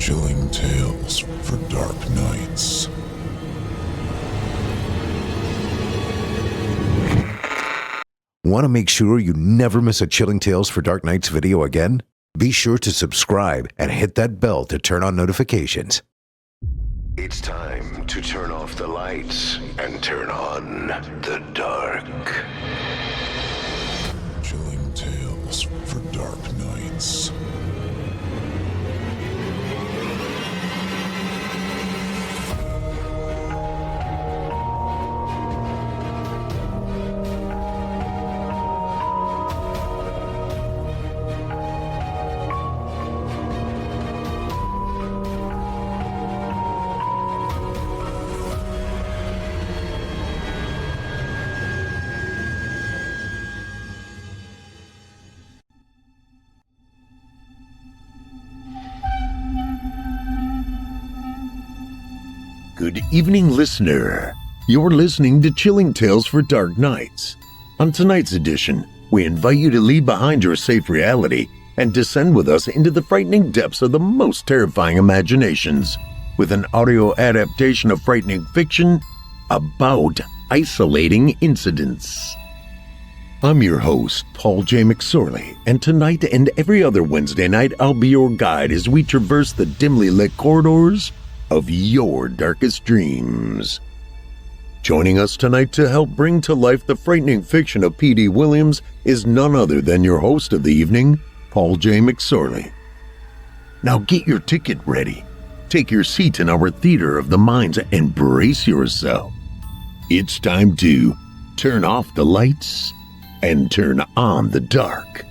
Chilling tales for dark nights. Want to make sure you never miss a Chilling Tales for Dark Nights video again? Be sure to subscribe and hit that bell to turn on notifications. It's time to turn off the lights and turn on the dark. Chilling tales for dark nights. Good evening, listener. You're listening to Chilling Tales for Dark Nights. On tonight's edition, we invite you to leave behind your safe reality and descend with us into the frightening depths of the most terrifying imaginations with an audio adaptation of frightening fiction about isolating incidents. I'm your host, Paul J. McSorley, and tonight and every other Wednesday night, I'll be your guide as we traverse the dimly lit corridors of your darkest dreams. Joining us tonight to help bring to life the frightening fiction of P.D. Williams is none other than your host of the evening, Paul J. McSorley. Now get your ticket ready, take your seat in our theater of the minds, and brace yourself. It's time to turn off the lights and turn on the dark.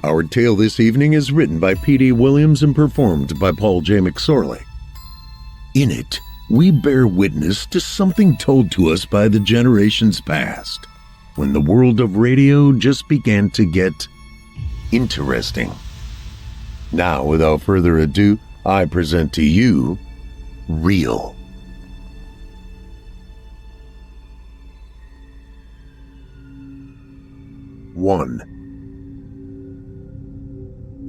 Our tale this evening is written by P.D. Williams and performed by Paul J. McSorley. In it, we bear witness to something told to us by the generations past, when the world of radio just began to get interesting. Now, without further ado, I present to you, Real. One.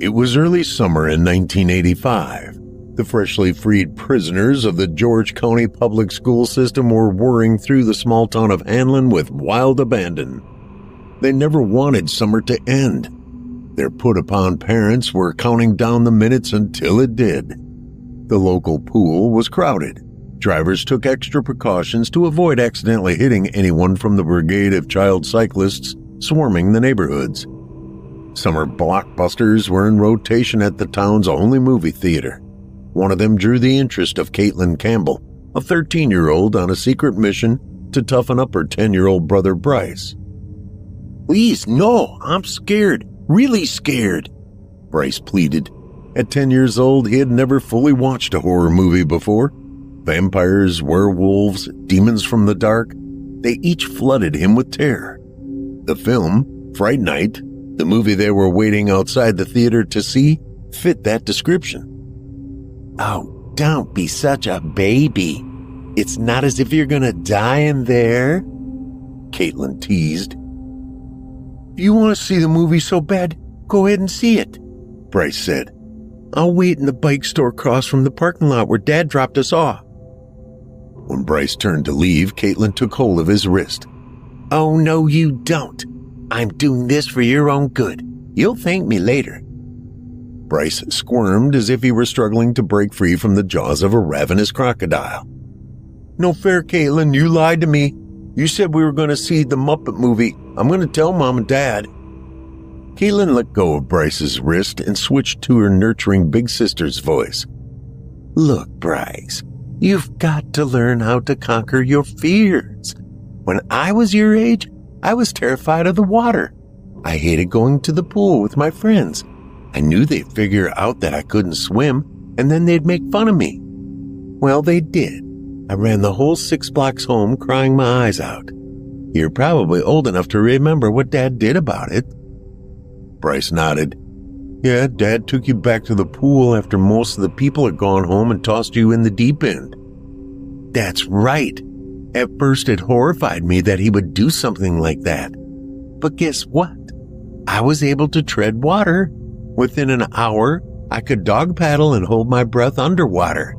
It was early summer in 1985. The freshly freed prisoners of the George County Public School System were whirring through the small town of Hanlon with wild abandon. They never wanted summer to end. Their put-upon parents were counting down the minutes until it did. The local pool was crowded. Drivers took extra precautions to avoid accidentally hitting anyone from the brigade of child cyclists swarming the neighborhoods. Summer blockbusters were in rotation at the town's only movie theater. One of them drew the interest of Caitlin Campbell, a 13-year-old on a secret mission to toughen up her 10-year-old brother Bryce. "Please, no, I'm scared, really scared," Bryce pleaded. At 10 years old, he had never fully watched a horror movie before. Vampires, werewolves, demons from the dark, they each flooded him with terror. The film, Fright Night, the movie they were waiting outside the theater to see, fit that description. "Oh, don't be such a baby. It's not as if you're gonna die in there," Caitlin teased. "If you want to see the movie so bad, go ahead and see it," Bryce said. "I'll wait in the bike store across from the parking lot where Dad dropped us off." When Bryce turned to leave, Caitlin took hold of his wrist. "Oh, no, you don't. I'm doing this for your own good. You'll thank me later." Bryce squirmed as if he were struggling to break free from the jaws of a ravenous crocodile. "No fair, Caitlin. You lied to me. You said we were going to see the Muppet movie. I'm going to tell Mom and Dad." Caitlin let go of Bryce's wrist and switched to her nurturing big sister's voice. "Look, Bryce, you've got to learn how to conquer your fears. When I was your age, I was terrified of the water. I hated going to the pool with my friends. I knew they'd figure out that I couldn't swim, and then they'd make fun of me. Well, they did. I ran the whole 6 blocks home crying my eyes out. You're probably old enough to remember what Dad did about it." Bryce nodded. "Yeah, Dad took you back to the pool after most of the people had gone home and tossed you in the deep end." "That's right. At first it horrified me that he would do something like that. But guess what? I was able to tread water. Within an hour, I could dog paddle and hold my breath underwater.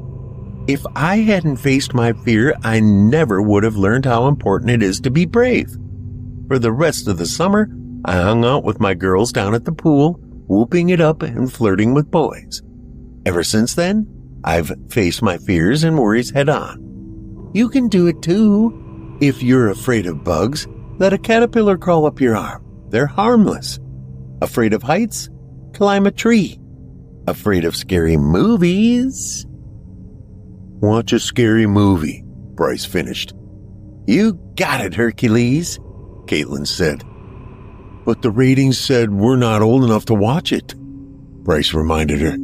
If I hadn't faced my fear, I never would have learned how important it is to be brave. For the rest of the summer, I hung out with my girls down at the pool, whooping it up and flirting with boys. Ever since then, I've faced my fears and worries head on. You can do it too. If you're afraid of bugs, let a caterpillar crawl up your arm. They're harmless. Afraid of heights? Climb a tree. Afraid of scary movies? Watch a scary movie, Bryce finished. You got it, Hercules, Caitlin said. But the ratings said we're not old enough to watch it, Bryce reminded her.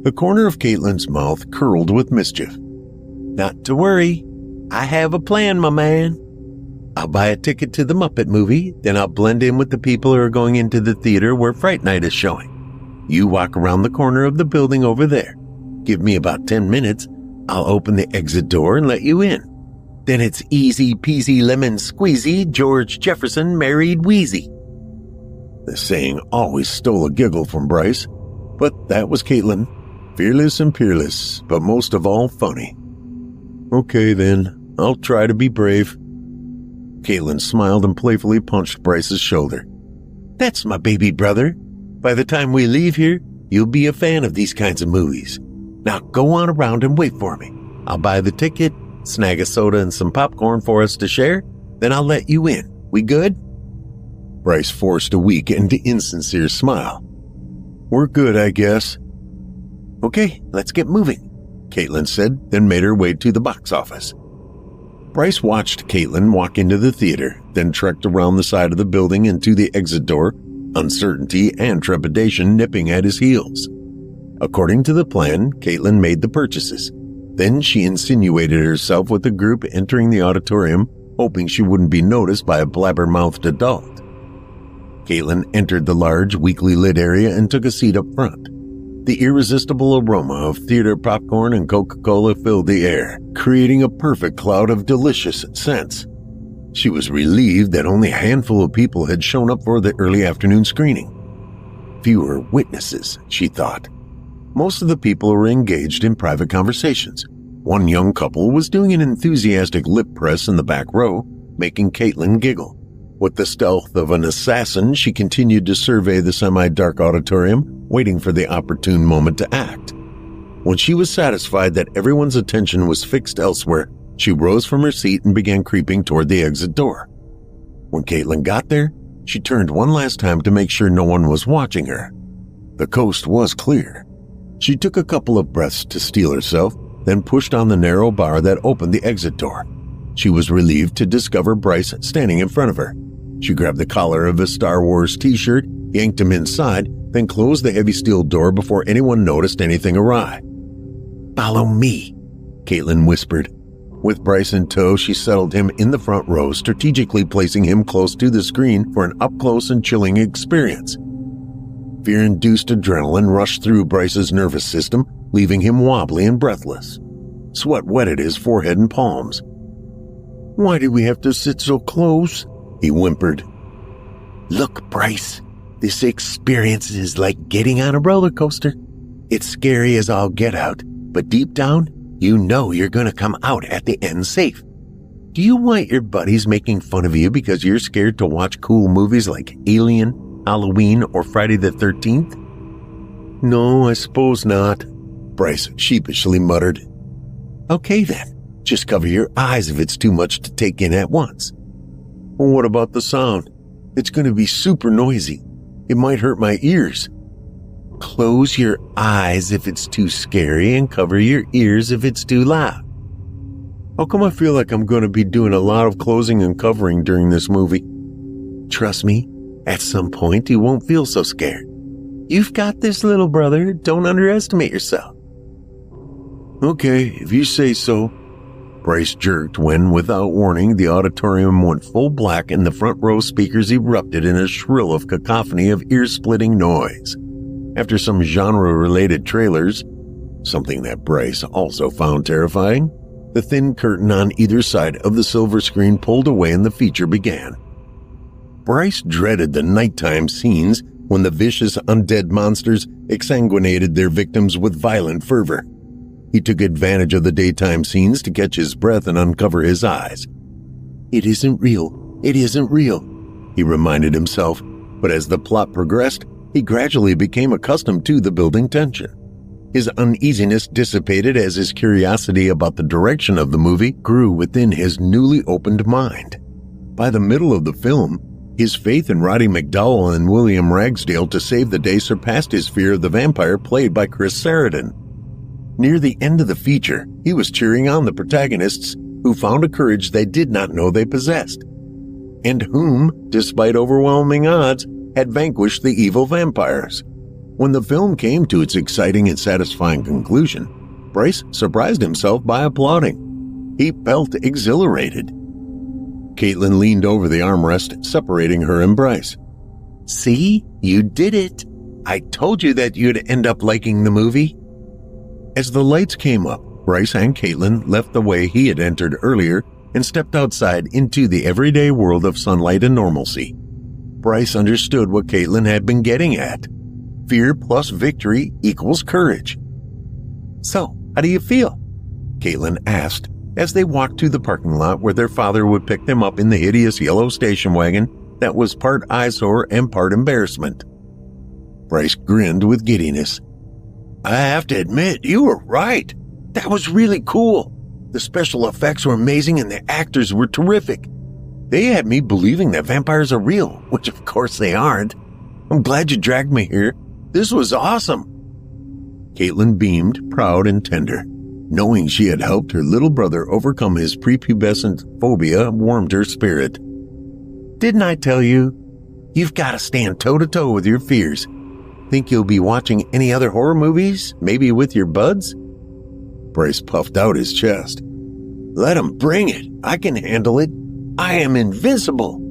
The corner of Caitlin's mouth curled with mischief. Not to worry. I have a plan, my man. I'll buy a ticket to the Muppet movie, then I'll blend in with the people who are going into the theater where Fright Night is showing. You walk around the corner of the building over there. Give me about 10 minutes. I'll open the exit door and let you in. Then it's easy peasy lemon squeezy, George Jefferson married Wheezy. The saying always stole a giggle from Bryce, but that was Caitlin. Fearless and peerless, but most of all funny. Okay then, I'll try to be brave. Caitlin smiled and playfully punched Bryce's shoulder. That's my baby brother. By the time we leave here, you'll be a fan of these kinds of movies. Now go on around and wait for me. I'll buy the ticket, snag a soda and some popcorn for us to share, then I'll let you in. We good? Bryce forced a weak and insincere smile. We're good, I guess. Okay, let's get moving, Caitlin said, then made her way to the box office. Bryce watched Caitlin walk into the theater, then trekked around the side of the building and to the exit door, uncertainty and trepidation nipping at his heels. According to the plan, Caitlin made the purchases. Then she insinuated herself with the group entering the auditorium, hoping she wouldn't be noticed by a blabber-mouthed adult. Caitlin entered the large, weakly lit area and took a seat up front. The irresistible aroma of theater popcorn and Coca-Cola filled the air, creating a perfect cloud of delicious scents. She was relieved that only a handful of people had shown up for the early afternoon screening. Fewer witnesses, she thought. Most of the people were engaged in private conversations. One young couple was doing an enthusiastic lip press in the back row, making Caitlin giggle. With the stealth of an assassin, she continued to survey the semi-dark auditorium, waiting for the opportune moment to act. When she was satisfied that everyone's attention was fixed elsewhere, she rose from her seat and began creeping toward the exit door. When Caitlin got there, she turned one last time to make sure no one was watching her. The coast was clear. She took a couple of breaths to steel herself, then pushed on the narrow bar that opened the exit door. She was relieved to discover Bryce standing in front of her. She grabbed the collar of his Star Wars t-shirt, yanked him inside, then closed the heavy steel door before anyone noticed anything awry. "Follow me," Caitlin whispered. With Bryce in tow, she settled him in the front row, strategically placing him close to the screen for an up-close and chilling experience. Fear-induced adrenaline rushed through Bryce's nervous system, leaving him wobbly and breathless. Sweat wetted his forehead and palms. "Why do we have to sit so close?" he whimpered. "Look, Bryce, this experience is like getting on a roller coaster. It's scary as all get out, but deep down, you know you're going to come out at the end safe. Do you want your buddies making fun of you because you're scared to watch cool movies like Alien, Halloween, or Friday the 13th? "No, I suppose not," Bryce sheepishly muttered. "Okay then, just cover your eyes if it's too much to take in at once." "Well, what about the sound? It's going to be super noisy. It might hurt my ears." "Close your eyes if it's too scary and cover your ears if it's too loud." "How come I feel like I'm going to be doing a lot of closing and covering during this movie?" "Trust me, at some point you won't feel so scared. You've got this, little brother. Don't underestimate yourself." "Okay, if you say so." Bryce jerked when, without warning, the auditorium went full black and the front row speakers erupted in a shrill of cacophony of ear-splitting noise. After some genre-related trailers, something that Bryce also found terrifying, the thin curtain on either side of the silver screen pulled away and the feature began. Bryce dreaded the nighttime scenes when the vicious undead monsters exsanguinated their victims with violent fervor. He took advantage of the daytime scenes to catch his breath and uncover his eyes. "It isn't real. It isn't real," he reminded himself, but as the plot progressed, he gradually became accustomed to the building tension. His uneasiness dissipated as his curiosity about the direction of the movie grew within his newly opened mind. By the middle of the film, his faith in Roddy McDowall and William Ragsdale to save the day surpassed his fear of the vampire played by Kris Sarandon. Near the end of the feature, he was cheering on the protagonists who found a courage they did not know they possessed, and whom, despite overwhelming odds, had vanquished the evil vampires. When the film came to its exciting and satisfying conclusion, Bryce surprised himself by applauding. He felt exhilarated. Caitlin leaned over the armrest, separating her and Bryce. "See? You did it. I told you that you'd end up liking the movie." As the lights came up, Bryce and Caitlin left the way he had entered earlier and stepped outside into the everyday world of sunlight and normalcy. Bryce understood what Caitlin had been getting at. Fear plus victory equals courage. "So, how do you feel?" Caitlin asked as they walked to the parking lot where their father would pick them up in the hideous yellow station wagon that was part eyesore and part embarrassment. Bryce grinned with giddiness. "I have to admit, you were right. That was really cool. The special effects were amazing and the actors were terrific. They had me believing that vampires are real, which of course they aren't. I'm glad you dragged me here. This was awesome." Caitlin beamed, proud and tender. Knowing she had helped her little brother overcome his prepubescent phobia warmed her spirit. "Didn't I tell you? You've got to stand toe-to-toe with your fears. Think you'll be watching any other horror movies, maybe with your buds?" Bryce puffed out his chest. "Let 'em bring it. I can handle it. I am invincible."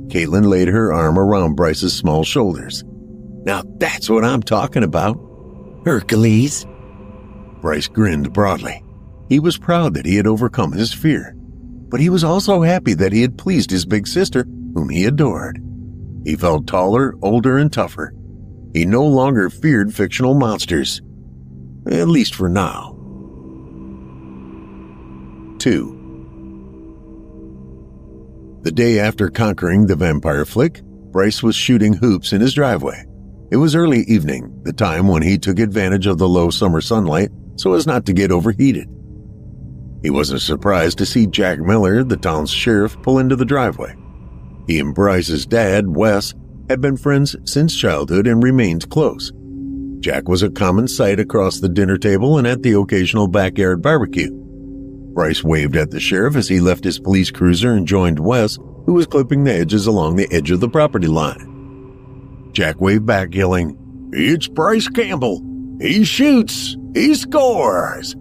Caitlin laid her arm around Bryce's small shoulders. "Now that's what I'm talking about. Hercules." Bryce grinned broadly. He was proud that he had overcome his fear, but he was also happy that he had pleased his big sister, whom he adored. He felt taller, older, and tougher. He no longer feared fictional monsters, at least for now. 2. The day after conquering the vampire flick, Bryce was shooting hoops in his driveway. It was early evening, the time when he took advantage of the low summer sunlight so as not to get overheated. He wasn't surprised to see Jack Miller, the town's sheriff, pull into the driveway. He and Bryce's dad, Wes, had been friends since childhood and remained close. Jack was a common sight across the dinner table and at the occasional backyard barbecue. Bryce waved at the sheriff as he left his police cruiser and joined Wes, who was clipping the hedges along the edge of the property line. Jack waved back, yelling, "It's Bryce Campbell. He shoots. He scores."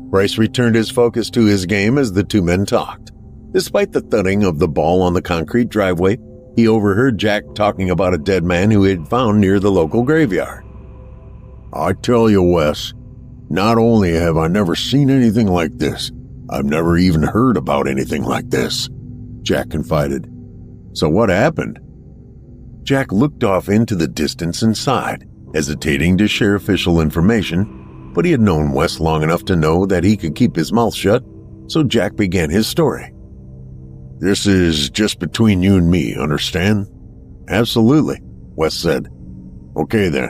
Bryce returned his focus to his game as the two men talked. Despite the thudding of the ball on the concrete driveway, he overheard Jack talking about a dead man who he had found near the local graveyard. "I tell you, Wes, not only have I never seen anything like this, I've never even heard about anything like this," Jack confided. "So what happened?" Jack looked off into the distance and sighed, hesitating to share official information, but he had known Wes long enough to know that he could keep his mouth shut, so Jack began his story. "This is just between you and me, understand?" "Absolutely," Wes said. "Okay then.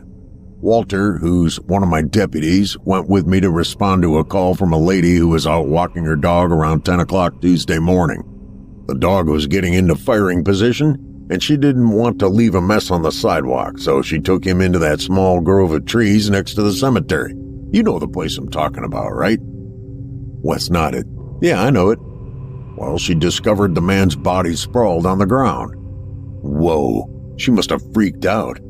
Walter, who's one of my deputies, went with me to respond to a call from a lady who was out walking her dog around 10 o'clock Tuesday morning. The dog was getting into firing position, and she didn't want to leave a mess on the sidewalk, so she took him into that small grove of trees next to the cemetery. You know the place I'm talking about, right?" Wes nodded. "Yeah, I know it." "Well, she discovered the man's body sprawled on the ground." "Whoa, she must have freaked out."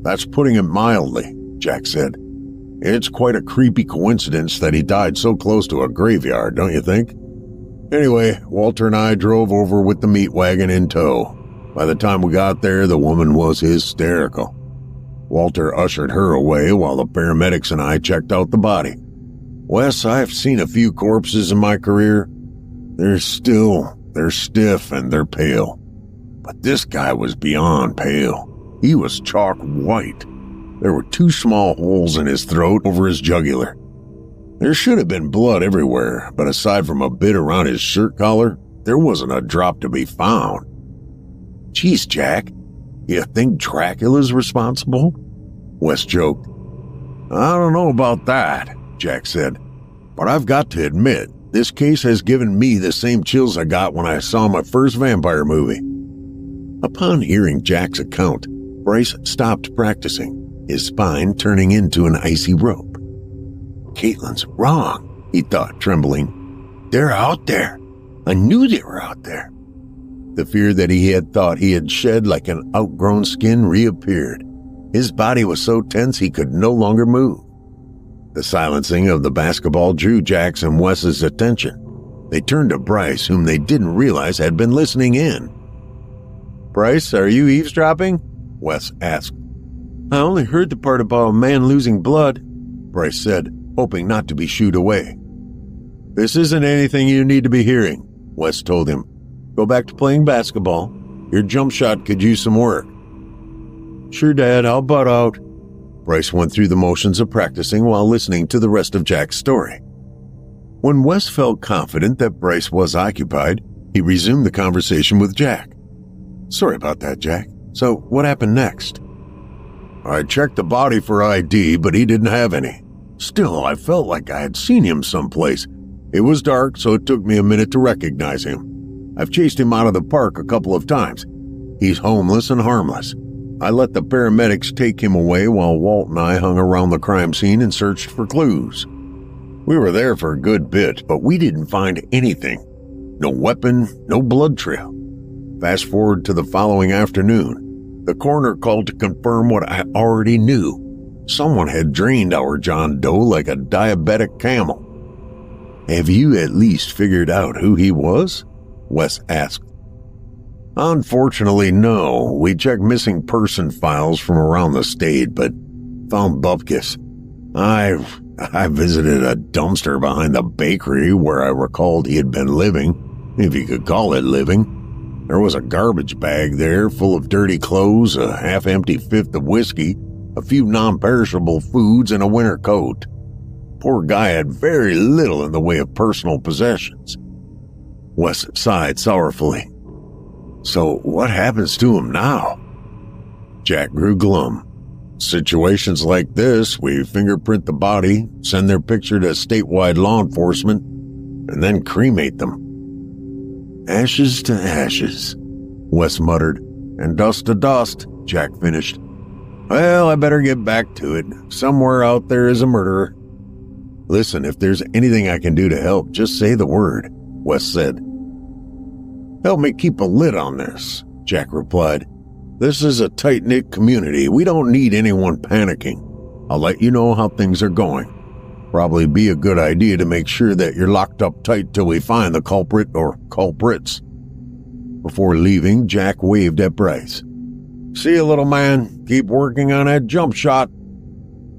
"That's putting it mildly," Jack said. "It's quite a creepy coincidence that he died so close to a graveyard, don't you think? Anyway, Walter and I drove over with the meat wagon in tow. By the time we got there, the woman was hysterical. Walter ushered her away while the paramedics and I checked out the body. Wes, I've seen a few corpses in my career. They're stiff, and they're pale. But this guy was beyond pale. He was chalk white. There were 2 small holes in his throat over his jugular. There should have been blood everywhere, but aside from a bit around his shirt collar, there wasn't a drop to be found. Geez, Jack, you think Dracula's responsible? Wes joked. I don't know about that, Jack said, but I've got to admit, this case has given me the same chills I got when I saw my first vampire movie. Upon hearing Jack's account, Bryce stopped practicing, his spine turning into an icy rope. Caitlin's wrong, he thought, trembling. They're out there. I knew they were out there. The fear that he had thought he had shed like an outgrown skin reappeared. His body was so tense he could no longer move. The silencing of the basketball drew Jack's and Wes's attention. They turned to Bryce, whom they didn't realize had been listening in. Bryce, are you eavesdropping? Wes asked. I only heard the part about a man losing blood, Bryce said, hoping not to be shooed away. This isn't anything you need to be hearing, Wes told him. Go back to playing basketball. Your jump shot could use some work. Sure, Dad, I'll butt out. Bryce went through the motions of practicing while listening to the rest of Jack's story. When Wes felt confident that Bryce was occupied, he resumed the conversation with Jack. Sorry about that, Jack. So, what happened next? I checked the body for ID, but he didn't have any. Still, I felt like I had seen him someplace. It was dark, so it took me a minute to recognize him. I've chased him out of the park a couple of times. He's homeless and harmless. I let the paramedics take him away while Walt and I hung around the crime scene and searched for clues. We were there for a good bit, but we didn't find anything. No weapon, no blood trail. Fast forward to the following afternoon. The coroner called to confirm what I already knew. Someone had drained our John Doe like a diabetic camel. Have you at least figured out who he was? Wes asked. Unfortunately, no. We checked missing person files from around the state, but found bupkis. I visited a dumpster behind the bakery where I recalled he had been living, if you could call it living. There was a garbage bag there full of dirty clothes, a half-empty fifth of whiskey, a few non-perishable foods, and a winter coat. Poor guy had very little in the way of personal possessions. Wes sighed sorrowfully. So what happens to him now? Jack grew glum. Situations like this, we fingerprint the body, send their picture to statewide law enforcement, and then cremate them. Ashes to ashes, Wes muttered, and dust to dust, Jack finished. Well, I better get back to it. Somewhere out there is a murderer. Listen, if there's anything I can do to help, just say the word, Wes said. Help me keep a lid on this, Jack replied. This is a tight-knit community. We don't need anyone panicking. I'll let you know how things are going. Probably be a good idea to make sure that you're locked up tight till we find the culprit or culprits. Before leaving, Jack waved at Bryce. See you, little man. Keep working on that jump shot.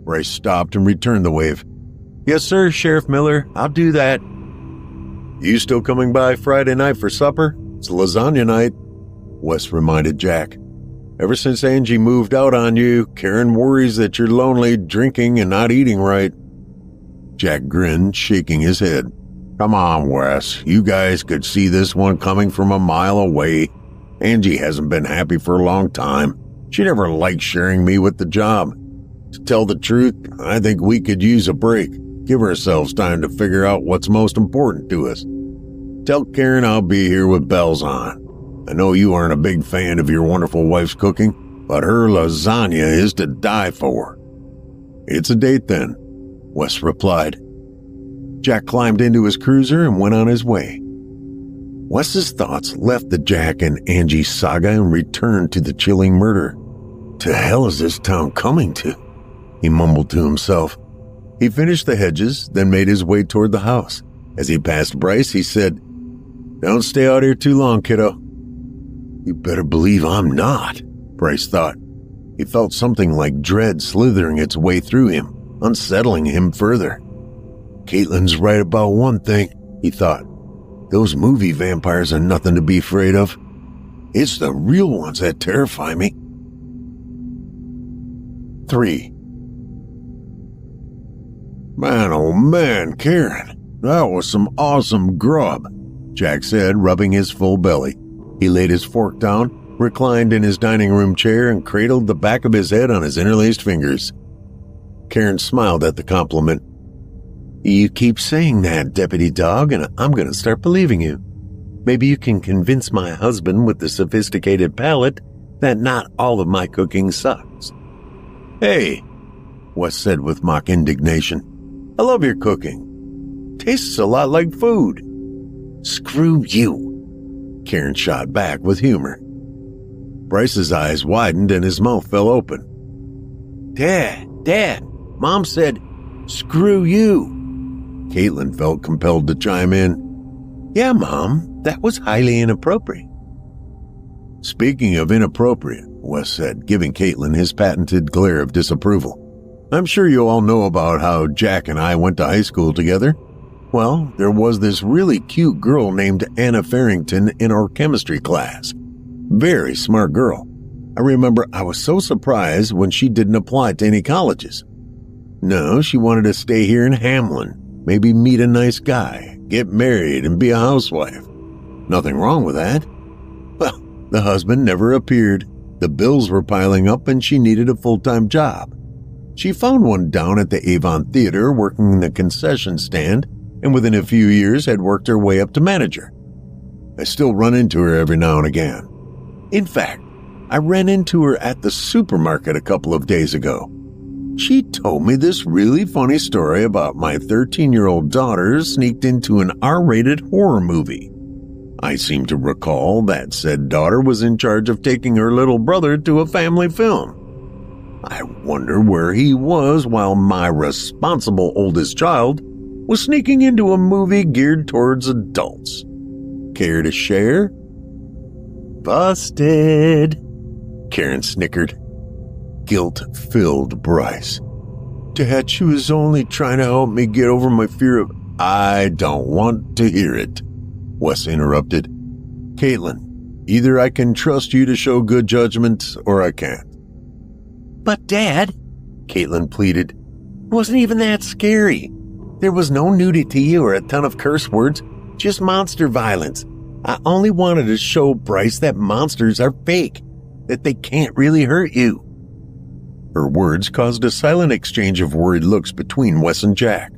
Bryce stopped and returned the wave. Yes, sir, Sheriff Miller. I'll do that. You still coming by Friday night for supper? It's lasagna night, Wes reminded Jack. Ever since Angie moved out on you, Karen worries that you're lonely, drinking, and not eating right. Jack grinned, shaking his head. Come on, Wes. You guys could see this one coming from a mile away. Angie hasn't been happy for a long time. She never liked sharing me with the job. To tell the truth, I think we could use a break. Give ourselves time to figure out what's most important to us. Tell Karen I'll be here with bells on. I know you aren't a big fan of your wonderful wife's cooking, but her lasagna is to die for. It's a date then, Wes replied. Jack climbed into his cruiser and went on his way. Wes's thoughts left the Jack and Angie saga and returned to the chilling murder. To hell is this town coming to? He mumbled to himself. He finished the hedges, then made his way toward the house. As he passed Bryce, he said, Don't stay out here too long, kiddo. You better believe I'm not, Bryce thought. He felt something like dread slithering its way through him, unsettling him further. Caitlin's right about one thing, he thought. Those movie vampires are nothing to be afraid of. It's the real ones that terrify me. 3. Man, oh man, Karen, that was some awesome grub, Jack said, rubbing his full belly. He laid his fork down, reclined in his dining room chair, and cradled the back of his head on his interlaced fingers. Karen smiled at the compliment. You keep saying that, Deputy Dog, and I'm going to start believing you. Maybe you can convince my husband with the sophisticated palate that not all of my cooking sucks. Hey, Wes said with mock indignation. I love your cooking. Tastes a lot like food. Screw you, Karen shot back with humor. Bryce's eyes widened and his mouth fell open. Dad, Mom said, screw you. Caitlin felt compelled to chime in. Yeah, Mom, that was highly inappropriate. Speaking of inappropriate, Wes said, giving Caitlin his patented glare of disapproval. I'm sure you all know about how Jack and I went to high school together. Well, there was this really cute girl named Anna Farrington in our chemistry class. Very smart girl. I remember I was so surprised when she didn't apply to any colleges. No, she wanted to stay here in Hamlin, maybe meet a nice guy, get married, and be a housewife. Nothing wrong with that. Well, the husband never appeared. The bills were piling up and she needed a full-time job. She found one down at the Avon Theater working the concession stand, and within a few years had worked her way up to manager. I still run into her every now and again. In fact, I ran into her at the supermarket a couple of days ago. She told me this really funny story about my 13-year-old daughter sneaked into an R-rated horror movie. I seem to recall that said daughter was in charge of taking her little brother to a family film. I wonder where he was while my responsible oldest child was sneaking into a movie geared towards adults. Care to share? Busted, Karen snickered. Guilt filled Bryce. Dad, she was only trying to help me get over my fear of... I don't want to hear it, Wes interrupted. Caitlin, either I can trust you to show good judgment or I can't. But Dad, Caitlin pleaded, it wasn't even that scary. There was no nudity or a ton of curse words, just monster violence. I only wanted to show Bryce that monsters are fake, that they can't really hurt you. Her words caused a silent exchange of worried looks between Wes and Jack.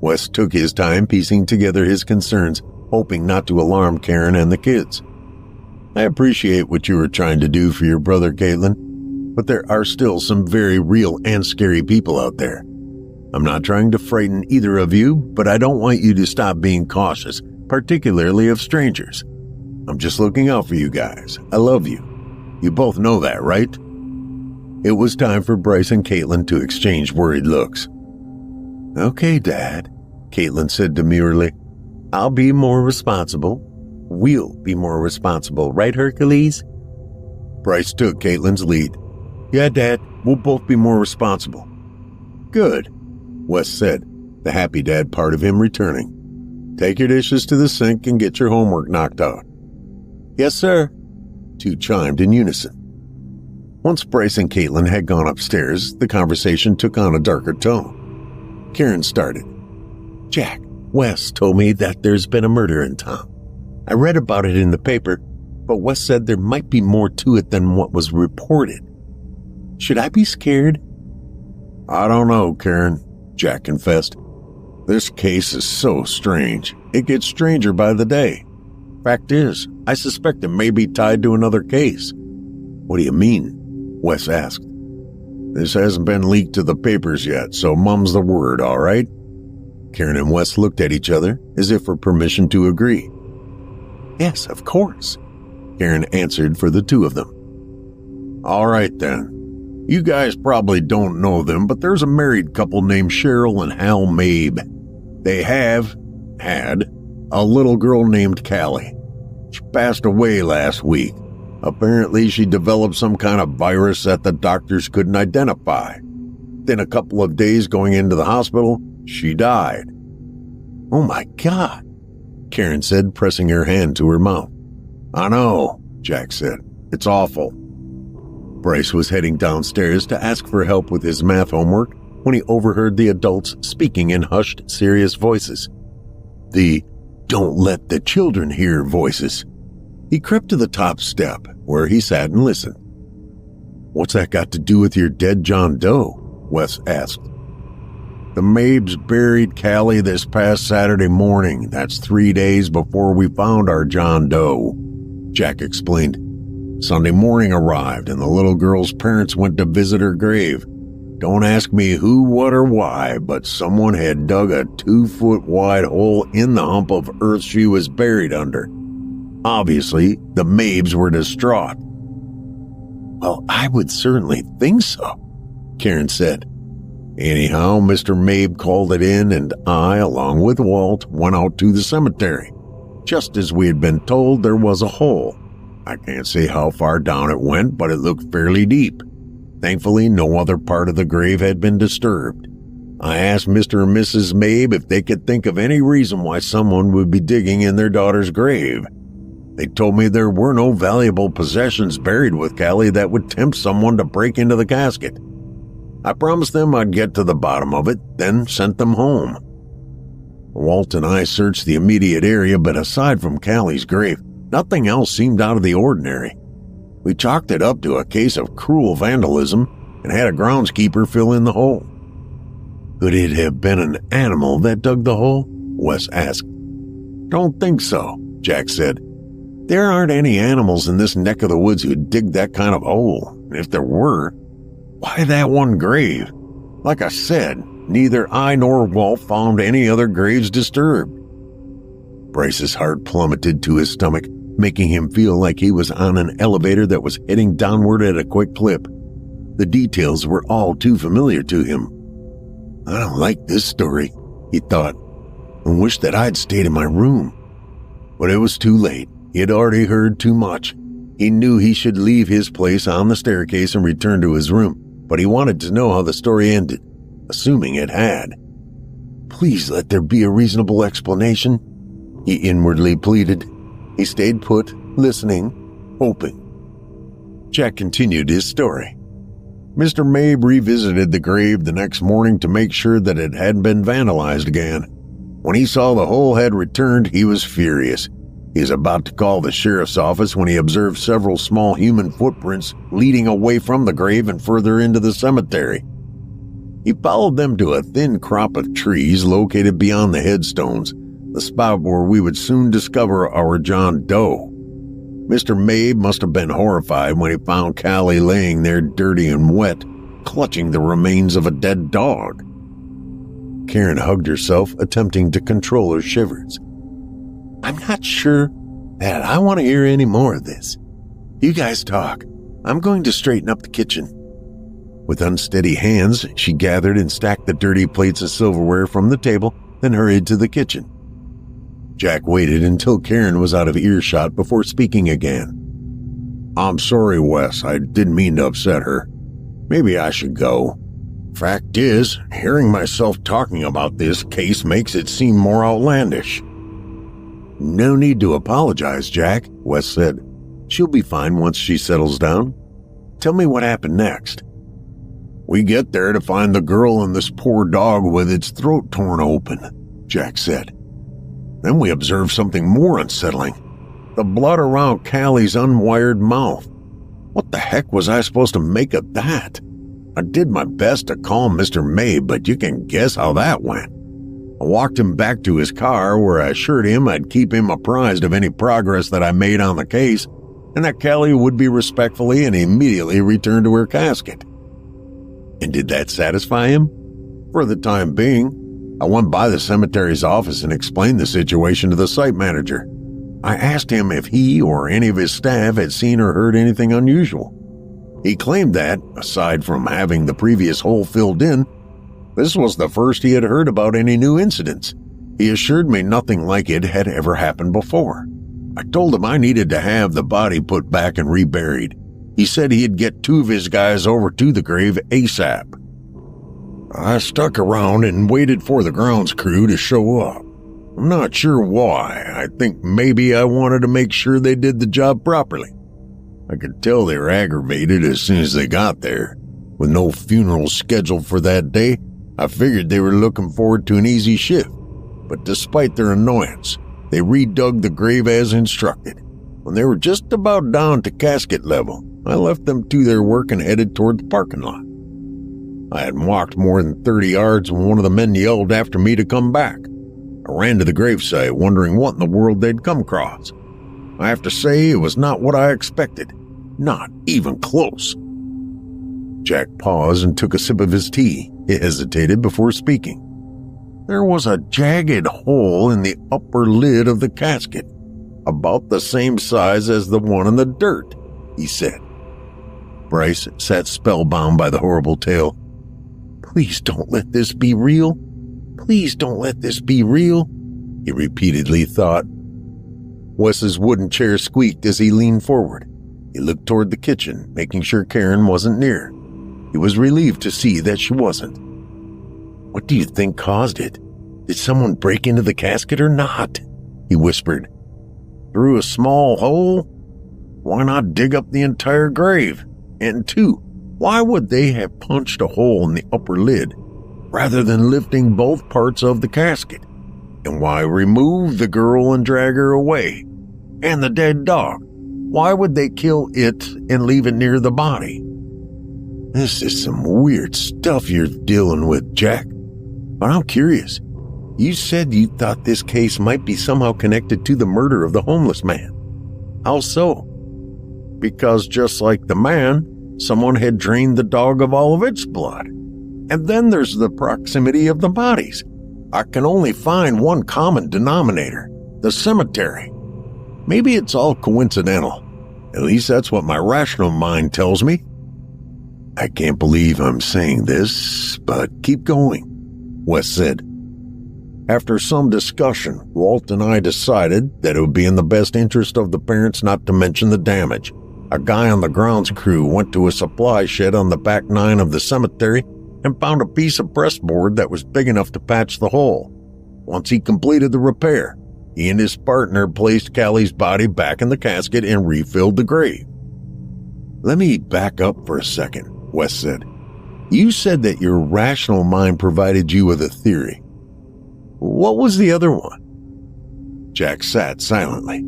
Wes took his time piecing together his concerns, hoping not to alarm Karen and the kids. I appreciate what you were trying to do for your brother, Caitlin, but there are still some very real and scary people out there. I'm not trying to frighten either of you, but I don't want you to stop being cautious, particularly of strangers. I'm just looking out for you guys. I love you. You both know that, right? It was time for Bryce and Caitlin to exchange worried looks. Okay, Dad, Caitlin said demurely. I'll be more responsible. We'll be more responsible, right, Hercules? Bryce took Caitlin's lead. Yeah, Dad, we'll both be more responsible. Good, Wes said, the happy dad part of him returning. Take your dishes to the sink and get your homework knocked out. Yes, sir, two chimed in unison. Once Bryce and Caitlin had gone upstairs, the conversation took on a darker tone. Karen started. Jack, Wes told me that there's been a murder in town. I read about it in the paper, but Wes said there might be more to it than what was reported. Should I be scared? I don't know, Karen, Jack confessed. This case is so strange. It gets stranger by the day. Fact is, I suspect it may be tied to another case. What do you mean? Wes asked. This hasn't been leaked to the papers yet, so mum's the word, all right? Karen and Wes looked at each other as if for permission to agree. Yes, of course, Karen answered for the two of them. All right, then. You guys probably don't know them, but there's a married couple named Cheryl and Hal Mabe. They had a little girl named Callie. She passed away last week. Apparently, she developed some kind of virus that the doctors couldn't identify. Then a couple of days going into the hospital, she died. Oh my God, Karen said, pressing her hand to her mouth. I know, Jack said. It's awful. Bryce was heading downstairs to ask for help with his math homework when he overheard the adults speaking in hushed, serious voices. The "don't let the children hear" voices. He crept to the top step, where he sat and listened. "What's that got to do with your dead John Doe?" Wes asked. "The Mabes buried Callie this past Saturday morning. That's 3 days before we found our John Doe," Jack explained. "Sunday morning arrived, and the little girl's parents went to visit her grave. Don't ask me who, what, or why, but someone had dug a 2-foot-wide hole in the hump of earth she was buried under. Obviously, the Mabes were distraught." "Well, I would certainly think so," Karen said. "Anyhow, Mr. Mabe called it in, and I, along with Walt, went out to the cemetery. Just as we had been told, there was a hole. I can't say how far down it went, but it looked fairly deep. Thankfully, no other part of the grave had been disturbed. I asked Mr. and Mrs. Mabe if they could think of any reason why someone would be digging in their daughter's grave. They told me there were no valuable possessions buried with Callie that would tempt someone to break into the casket. I promised them I'd get to the bottom of it, then sent them home." Walt and I searched the immediate area, but aside from Callie's grave, nothing else seemed out of the ordinary. We chalked it up to a case of cruel vandalism and had a groundskeeper fill in the hole. "Could it have been an animal that dug the hole?" Wes asked. "Don't think so," Jack said. "There aren't any animals in this neck of the woods who'd dig that kind of hole. If there were, why that one grave? Like I said, neither I nor Walt found any other graves disturbed." Bryce's heart plummeted to his stomach, making him feel like he was on an elevator that was heading downward at a quick clip. The details were all too familiar to him. "I don't like this story," he thought, "and wish that I'd stayed in my room." But it was too late. He had already heard too much. He knew he should leave his place on the staircase and return to his room, but he wanted to know how the story ended, assuming it had. "Please let there be a reasonable explanation," he inwardly pleaded. He stayed put, listening, hoping. Jack continued his story. Mr. Mabe revisited the grave the next morning to make sure that it hadn't been vandalized again. When he saw the hole had returned, he was furious. He was about to call the sheriff's office when he observed several small human footprints leading away from the grave and further into the cemetery. He followed them to a thin crop of trees located beyond the headstones, the spot where we would soon discover our John Doe. Mr. Mabe must have been horrified when he found Callie laying there dirty and wet, clutching the remains of a dead dog. Karen hugged herself, attempting to control her shivers. "I'm not sure that I want to hear any more of this. You guys talk. I'm going to straighten up the kitchen." With unsteady hands, she gathered and stacked the dirty plates of silverware from the table, then hurried to the kitchen. Jack waited until Karen was out of earshot before speaking again. "I'm sorry, Wes. I didn't mean to upset her. Maybe I should go. Fact is, hearing myself talking about this case makes it seem more outlandish." "No need to apologize, Jack," Wes said. "She'll be fine once she settles down. Tell me what happened next." "We get there to find the girl and this poor dog with its throat torn open," Jack said. "Then we observed something more unsettling. The blood around Callie's unwired mouth. What the heck was I supposed to make of that? I did my best to calm Mr. Mabe, but you can guess how that went. I walked him back to his car, where I assured him I'd keep him apprised of any progress that I made on the case, and that Callie would be respectfully and immediately returned to her casket. And did that satisfy him? For the time being, I went by the cemetery's office and explained the situation to the site manager. I asked him if he or any of his staff had seen or heard anything unusual. He claimed that, aside from having the previous hole filled in, this was the first he had heard about any new incidents. He assured me nothing like it had ever happened before. I told him I needed to have the body put back and reburied. He said he'd get 2 of his guys over to the grave ASAP. I stuck around and waited for the grounds crew to show up. I'm not sure why. I think maybe I wanted to make sure they did the job properly. I could tell they were aggravated as soon as they got there. With no funeral scheduled for that day, I figured they were looking forward to an easy shift. But despite their annoyance, they redug the grave as instructed. When they were just about down to casket level, I left them to their work and headed toward the parking lot. I hadn't walked more than 30 yards when one of the men yelled after me to come back. I ran to the gravesite, wondering what in the world they'd come across. I have to say, it was not what I expected. Not even close. Jack paused and took a sip of his tea. He hesitated before speaking. There was a jagged hole in the upper lid of the casket, about the same size as the one in the dirt, he said. Bryce sat spellbound by the horrible tale. Please don't let this be real. Please don't let this be real, he repeatedly thought. Wes's wooden chair squeaked as he leaned forward. He looked toward the kitchen, making sure Karen wasn't near. He was relieved to see that she wasn't. What do you think caused it? Did someone break into the casket or not? He whispered. Through a small hole? Why not dig up the entire grave? And two, why would they have punched a hole in the upper lid rather than lifting both parts of the casket? And why remove the girl and drag her away? And the dead dog? Why would they kill it and leave it near the body? This is some weird stuff you're dealing with, Jack. But I'm curious. You said you thought this case might be somehow connected to the murder of the homeless man. How so? Because just like the man, someone had drained the dog of all of its blood. And then there's the proximity of the bodies. I can only find one common denominator, the cemetery. Maybe it's all coincidental. At least that's what my rational mind tells me. I can't believe I'm saying this, but keep going, Wes said. After some discussion, Walt and I decided that it would be in the best interest of the parents not to mention the damage. A guy on the grounds crew went to a supply shed on the back 9 of the cemetery and found a piece of pressboard that was big enough to patch the hole. Once he completed the repair, he and his partner placed Callie's body back in the casket and refilled the grave. Let me back up for a second, Wes said. You said that your rational mind provided you with a theory. What was the other one? Jack sat silently.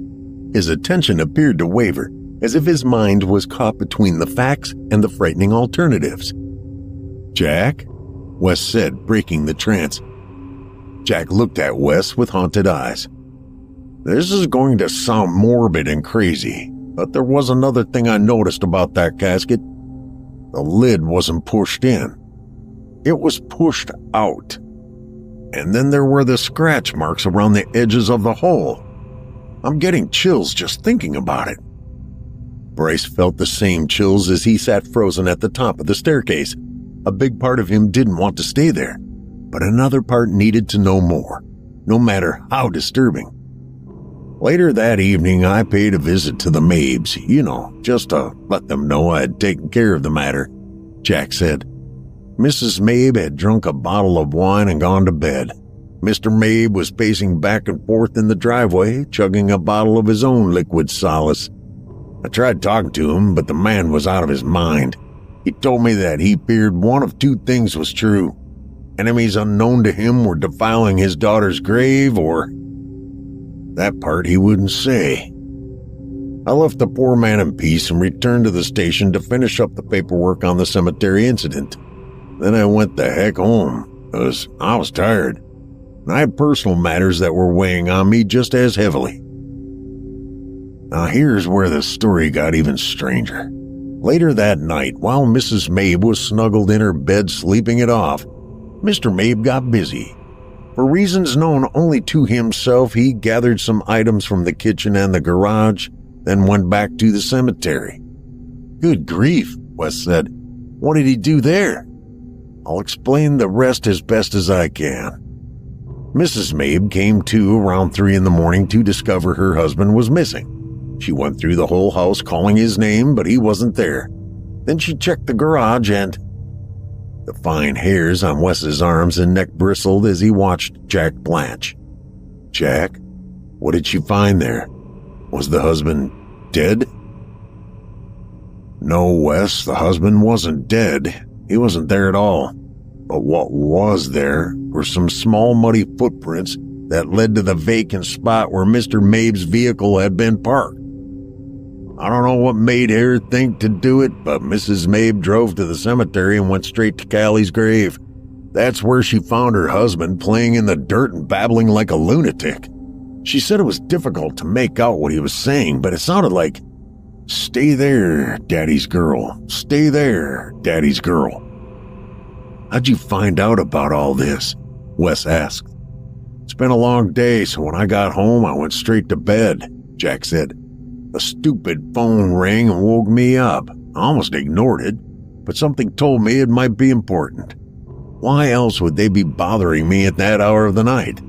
His attention appeared to waver, as if his mind was caught between the facts and the frightening alternatives. Jack? Wes said, breaking the trance. Jack looked at Wes with haunted eyes. This is going to sound morbid and crazy, but there was another thing I noticed about that casket. The lid wasn't pushed in. It was pushed out. And then there were the scratch marks around the edges of the hole. I'm getting chills just thinking about it. Bryce felt the same chills as he sat frozen at the top of the staircase. A big part of him didn't want to stay there, but another part needed to know more, no matter how disturbing. Later that evening, I paid a visit to the Mabes, just to let them know I had taken care of the matter, Jack said. Mrs. Mabe had drunk a bottle of wine and gone to bed. Mr. Mabe was pacing back and forth in the driveway, chugging a bottle of his own liquid solace. I tried talking to him, but the man was out of his mind. He told me that he feared one of two things was true. Enemies unknown to him were defiling his daughter's grave, or... that part he wouldn't say. I left the poor man in peace and returned to the station to finish up the paperwork on the cemetery incident. Then I went the heck home, because I was tired. And I had personal matters that were weighing on me just as heavily. Now here's where the story got even stranger. Later that night, while Mrs. Mabe was snuggled in her bed sleeping it off, Mr. Mabe got busy. For reasons known only to himself, he gathered some items from the kitchen and the garage, then went back to the cemetery. Good grief, Wes said. What did he do there? I'll explain the rest as best as I can. Mrs. Mabe came to around 3 a.m. to discover her husband was missing. She went through the whole house calling his name, but he wasn't there. Then she checked the garage and... The fine hairs on Wes's arms and neck bristled as he watched Jack blanch. Jack, what did she find there? Was the husband dead? No, Wes, the husband wasn't dead. He wasn't there at all. But what was there were some small muddy footprints that led to the vacant spot where Mr. Mabe's vehicle had been parked. I don't know what made her think to do it, but Mrs. Mabe drove to the cemetery and went straight to Callie's grave. That's where she found her husband playing in the dirt and babbling like a lunatic. She said it was difficult to make out what he was saying, but it sounded like, "Stay there, Daddy's girl. Stay there, Daddy's girl." "How'd you find out about all this?" Wes asked. "It's been a long day, so when I got home, I went straight to bed," Jack said. "A stupid phone rang and woke me up. I almost ignored it, but something told me it might be important. Why else would they be bothering me at that hour of the night?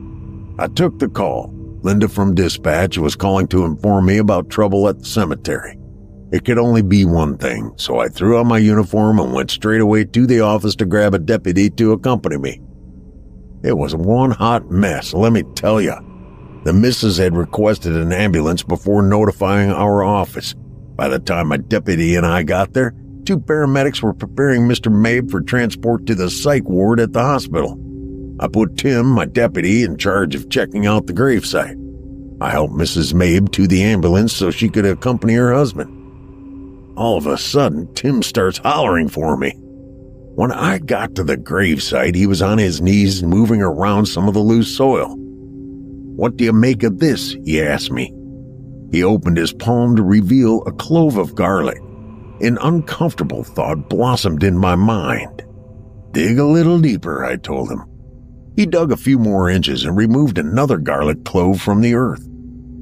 I took the call. Linda from dispatch was calling to inform me about trouble at the cemetery. It could only be one thing, so I threw on my uniform and went straight away to the office to grab a deputy to accompany me. It was one hot mess, let me tell you. The missus had requested an ambulance before notifying our office. By the time my deputy and I got there, 2 paramedics were preparing Mr. Mabe for transport to the psych ward at the hospital. I put Tim, my deputy, in charge of checking out the gravesite. I helped Mrs. Mabe to the ambulance so she could accompany her husband. All of a sudden, Tim starts hollering for me. When I got to the gravesite, he was on his knees moving around some of the loose soil. "What do you make of this?" he asked me. He opened his palm to reveal a clove of garlic. An uncomfortable thought blossomed in my mind. "Dig a little deeper," I told him. He dug a few more inches and removed another garlic clove from the earth.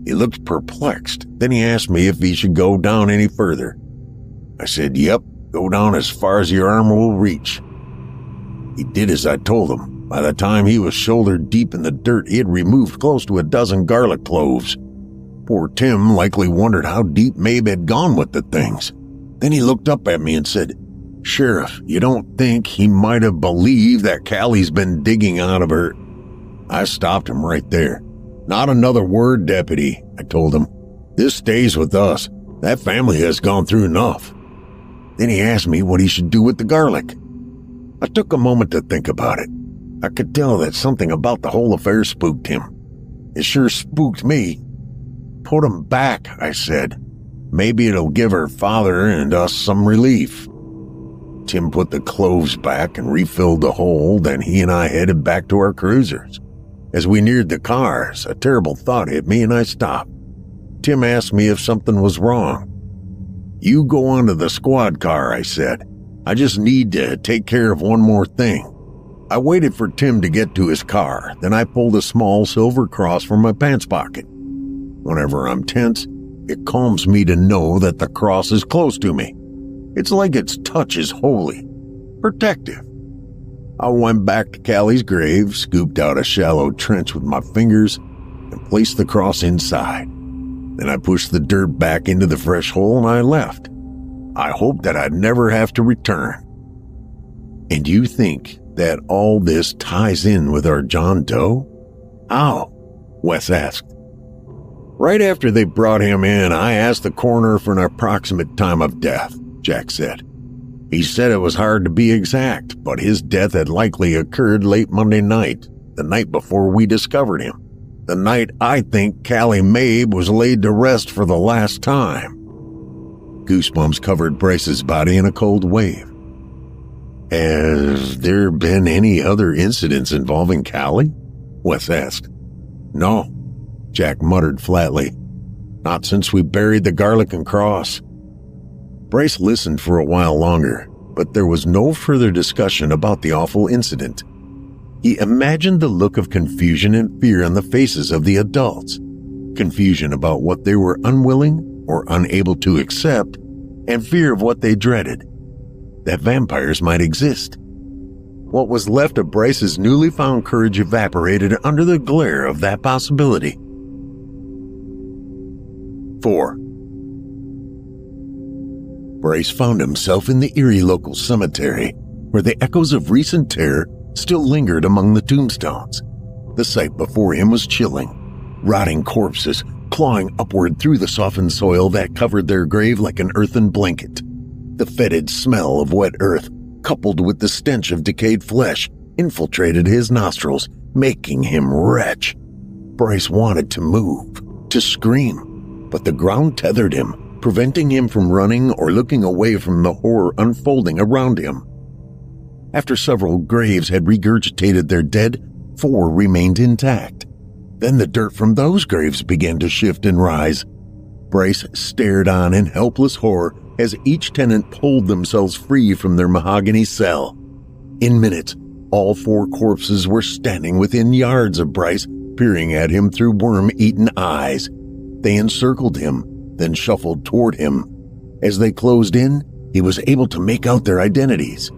He looked perplexed. Then he asked me if he should go down any further. I said, "Yep, go down as far as your arm will reach." He did as I told him. By the time he was shoulder deep in the dirt, he had removed close to a dozen garlic cloves. Poor Tim likely wondered how deep Mabe had gone with the things. Then he looked up at me and said, "Sheriff, you don't think he might have believed that Callie's been digging out of her?" I stopped him right there. "Not another word, deputy," I told him. "This stays with us. That family has gone through enough." Then he asked me what he should do with the garlic. I took a moment to think about it. I could tell that something about the whole affair spooked him. It sure spooked me. "Put 'em back," I said. "Maybe it'll give her father and us some relief." Tim put the cloves back and refilled the hole, then he and I headed back to our cruisers. As we neared the cars, a terrible thought hit me and I stopped. Tim asked me if something was wrong. "You go on to the squad car," I said. "I just need to take care of one more thing." I waited for Tim to get to his car, then I pulled a small silver cross from my pants pocket. Whenever I'm tense, it calms me to know that the cross is close to me. It's like its touch is holy, protective. I went back to Callie's grave, scooped out a shallow trench with my fingers, and placed the cross inside. Then I pushed the dirt back into the fresh hole and I left. I hoped that I'd never have to return. And you think that all this ties in with our John Doe? How? Wes asked. Right after they brought him in, I asked the coroner for an approximate time of death, Jack said. He said it was hard to be exact, but his death had likely occurred late Monday night, the night before we discovered him. The night I think Callie Mabe was laid to rest for the last time. Goosebumps covered Bryce's body in a cold wave. Has there been any other incidents involving Callie? Wes asked. No, Jack muttered flatly. Not since we buried the garlic and cross. Bryce listened for a while longer, but there was no further discussion about the awful incident. He imagined the look of confusion and fear on the faces of the adults. Confusion about what they were unwilling or unable to accept, and fear of what they dreaded, that vampires might exist. What was left of Bryce's newly found courage evaporated under the glare of that possibility. 4. Bryce found himself in the eerie local cemetery, where the echoes of recent terror still lingered among the tombstones. The sight before him was chilling. Rotting corpses clawing upward through the softened soil that covered their grave like an earthen blanket. The fetid smell of wet earth, coupled with the stench of decayed flesh, infiltrated his nostrils, making him retch. Bryce wanted to move, to scream, but the ground tethered him, preventing him from running or looking away from the horror unfolding around him. After several graves had regurgitated their dead, 4 remained intact. Then the dirt from those graves began to shift and rise. Bryce stared on in helpless horror as each tenant pulled themselves free from their mahogany cell. In minutes, all 4 corpses were standing within yards of Bryce, peering at him through worm-eaten eyes. They encircled him, then shuffled toward him. As they closed in, he was able to make out their identities: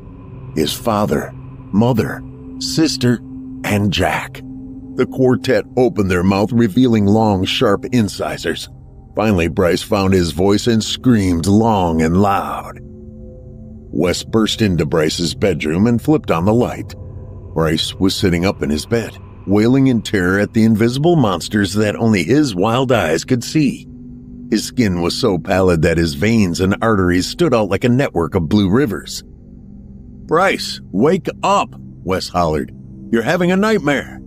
his father, mother, sister, and Jack. The quartet opened their mouth, revealing long, sharp incisors. Finally, Bryce found his voice and screamed long and loud. Wes burst into Bryce's bedroom and flipped on the light. Bryce was sitting up in his bed, wailing in terror at the invisible monsters that only his wild eyes could see. His skin was so pallid that his veins and arteries stood out like a network of blue rivers. "Bryce, wake up!" Wes hollered. "You're having a nightmare!"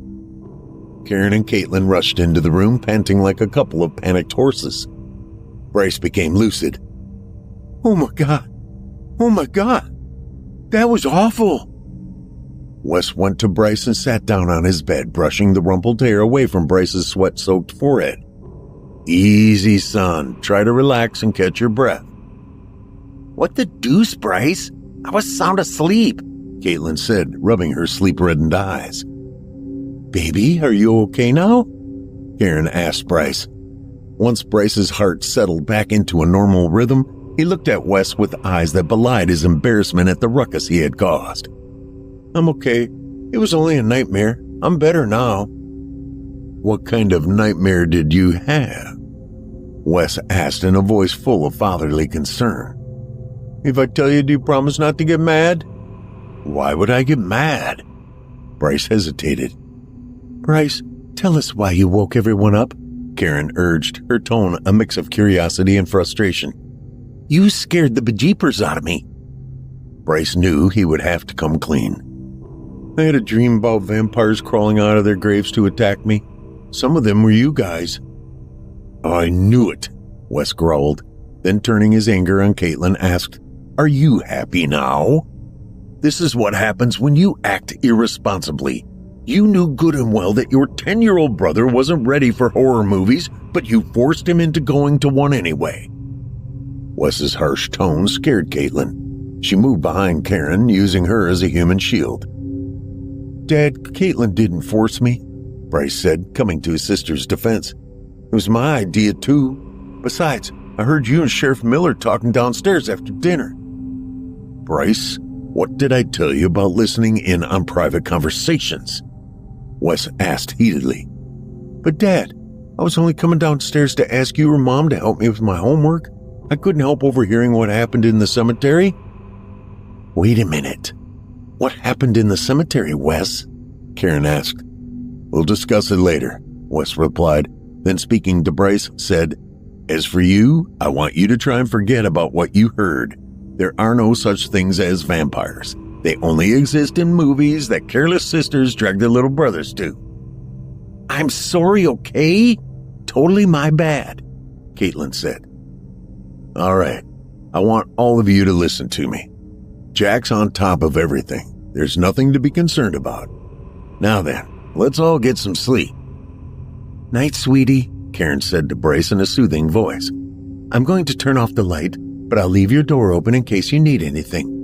Karen and Caitlin rushed into the room, panting like a couple of panicked horses. Bryce became lucid. "Oh my God! Oh my God! That was awful!" Wes went to Bryce and sat down on his bed, brushing the rumpled hair away from Bryce's sweat-soaked forehead. "Easy, son. Try to relax and catch your breath." "What the deuce, Bryce? I was sound asleep," Caitlin said, rubbing her sleep-reddened eyes. "Baby, are you okay now?" Karen asked Bryce. Once Bryce's heart settled back into a normal rhythm, he looked at Wes with eyes that belied his embarrassment at the ruckus he had caused. "I'm okay. It was only a nightmare. I'm better now." "What kind of nightmare did you have?" Wes asked in a voice full of fatherly concern. "If I tell you, do you promise not to get mad?" "Why would I get mad?" Bryce hesitated. "Bryce, tell us why you woke everyone up," Karen urged, her tone a mix of curiosity and frustration. "You scared the bejeepers out of me." Bryce knew he would have to come clean. "I had a dream about vampires crawling out of their graves to attack me. Some of them were you guys." "I knew it," Wes growled. Then turning his anger on Caitlin, asked, "Are you happy now?" "This is what happens when you act irresponsibly. You knew good and well that your 10-year-old brother wasn't ready for horror movies, but you forced him into going to one anyway." Wes's harsh tone scared Caitlin. She moved behind Karen, using her as a human shield. "Dad, Caitlin didn't force me," Bryce said, coming to his sister's defense. "It was my idea, too. Besides, I heard you and Sheriff Miller talking downstairs after dinner." "Bryce, what did I tell you about listening in on private conversations?" Wes asked heatedly. "But Dad, I was only coming downstairs to ask you or Mom to help me with my homework. I couldn't help overhearing what happened in the cemetery." "Wait a minute. What happened in the cemetery, Wes?" Karen asked. "We'll discuss it later," Wes replied. Then speaking to Bryce, said, "As for you, I want you to try and forget about what you heard. There are no such things as vampires. They only exist in movies that careless sisters drag their little brothers to." "I'm sorry, okay? Totally my bad," Caitlin said. "All right. I want all of you to listen to me. Jack's on top of everything. There's nothing to be concerned about. Now then, let's all get some sleep." "Night, sweetie," Karen said to Bryce in a soothing voice. "I'm going to turn off the light, but I'll leave your door open in case you need anything."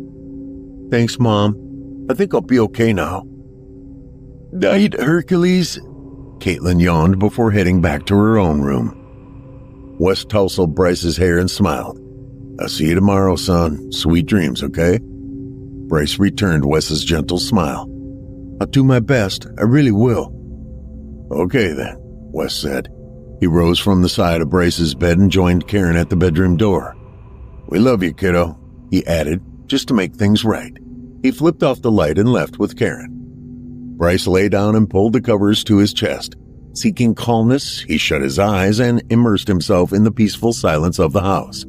"Thanks, Mom. I think I'll be okay now." "Night, Hercules," Caitlin yawned before heading back to her own room. Wes tousled Bryce's hair and smiled. "I'll see you tomorrow, son. Sweet dreams, okay?" Bryce returned Wes's gentle smile. "I'll do my best. I really will." "Okay, then," Wes said. He rose from the side of Bryce's bed and joined Karen at the bedroom door. "We love you, kiddo," he added, just to make things right. He flipped off the light and left with Karen. Bryce lay down and pulled the covers to his chest. Seeking calmness, he shut his eyes and immersed himself in the peaceful silence of the house.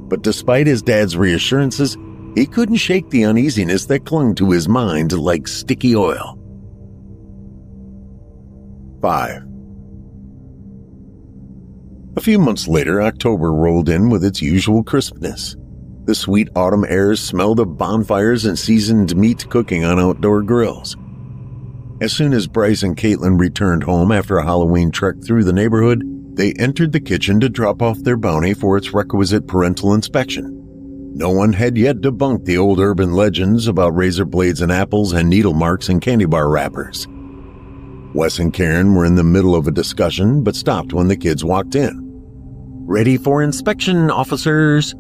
but despite his dad's reassurances, he couldn't shake the uneasiness that clung to his mind like sticky oil. 5. A few months later, October rolled in with its usual crispness. The sweet autumn airs smelled of bonfires and seasoned meat cooking on outdoor grills. As soon as Bryce and Caitlin returned home after a Halloween trek through the neighborhood, they entered the kitchen to drop off their bounty for its requisite parental inspection. No one had yet debunked the old urban legends about razor blades and apples and needle marks in candy bar wrappers. Wes and Karen were in the middle of a discussion, but stopped when the kids walked in. Ready for inspection, officers,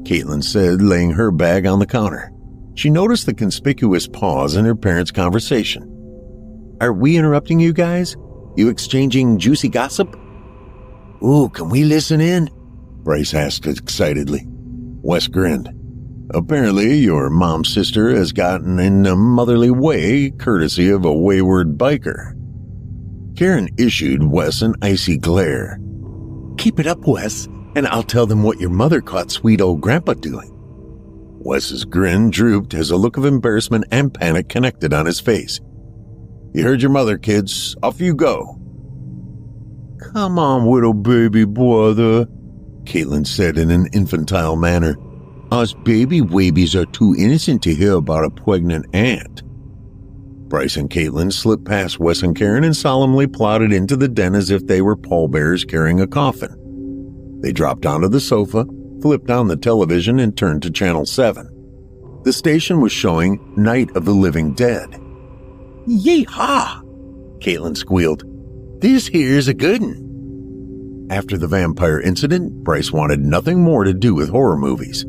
Caitlin said, laying her bag on the counter. She noticed the conspicuous pause in her parents' conversation. Are we interrupting you guys? You exchanging juicy gossip? Ooh, can we listen in? Bryce asked excitedly. Wes grinned. Apparently, your mom's sister has gotten in a motherly way, courtesy of a wayward biker. Karen issued Wes an icy glare. Keep it up, Wes, and I'll tell them what your mother caught sweet old Grandpa doing. Wes's grin drooped as a look of embarrassment and panic connected on his face. You heard your mother, kids. Off you go. Come on, little baby brother, Caitlin said in an infantile manner. Us baby wabies are too innocent to hear about a pregnant aunt. Bryce and Caitlin slipped past Wes and Karen and solemnly plodded into the den as if they were pallbearers carrying a coffin. They dropped onto the sofa, flipped on the television, and turned to Channel 7. The station was showing Night of the Living Dead. Yee-haw! Caitlin squealed. This here's a good one. After the vampire incident, Bryce wanted nothing more to do with horror movies.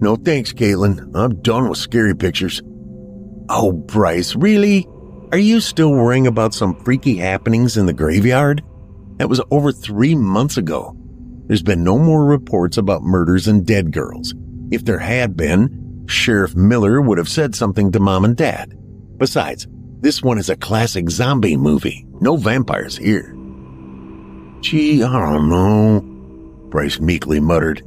No thanks, Caitlin. I'm done with scary pictures. Oh, Bryce, really? Are you still worrying about some freaky happenings in the graveyard? That was over 3 months ago. There's been no more reports about murders and dead girls. If there had been, Sheriff Miller would have said something to Mom and Dad. Besides, this one is a classic zombie movie. No vampires here. Gee, I don't know, Bryce meekly muttered.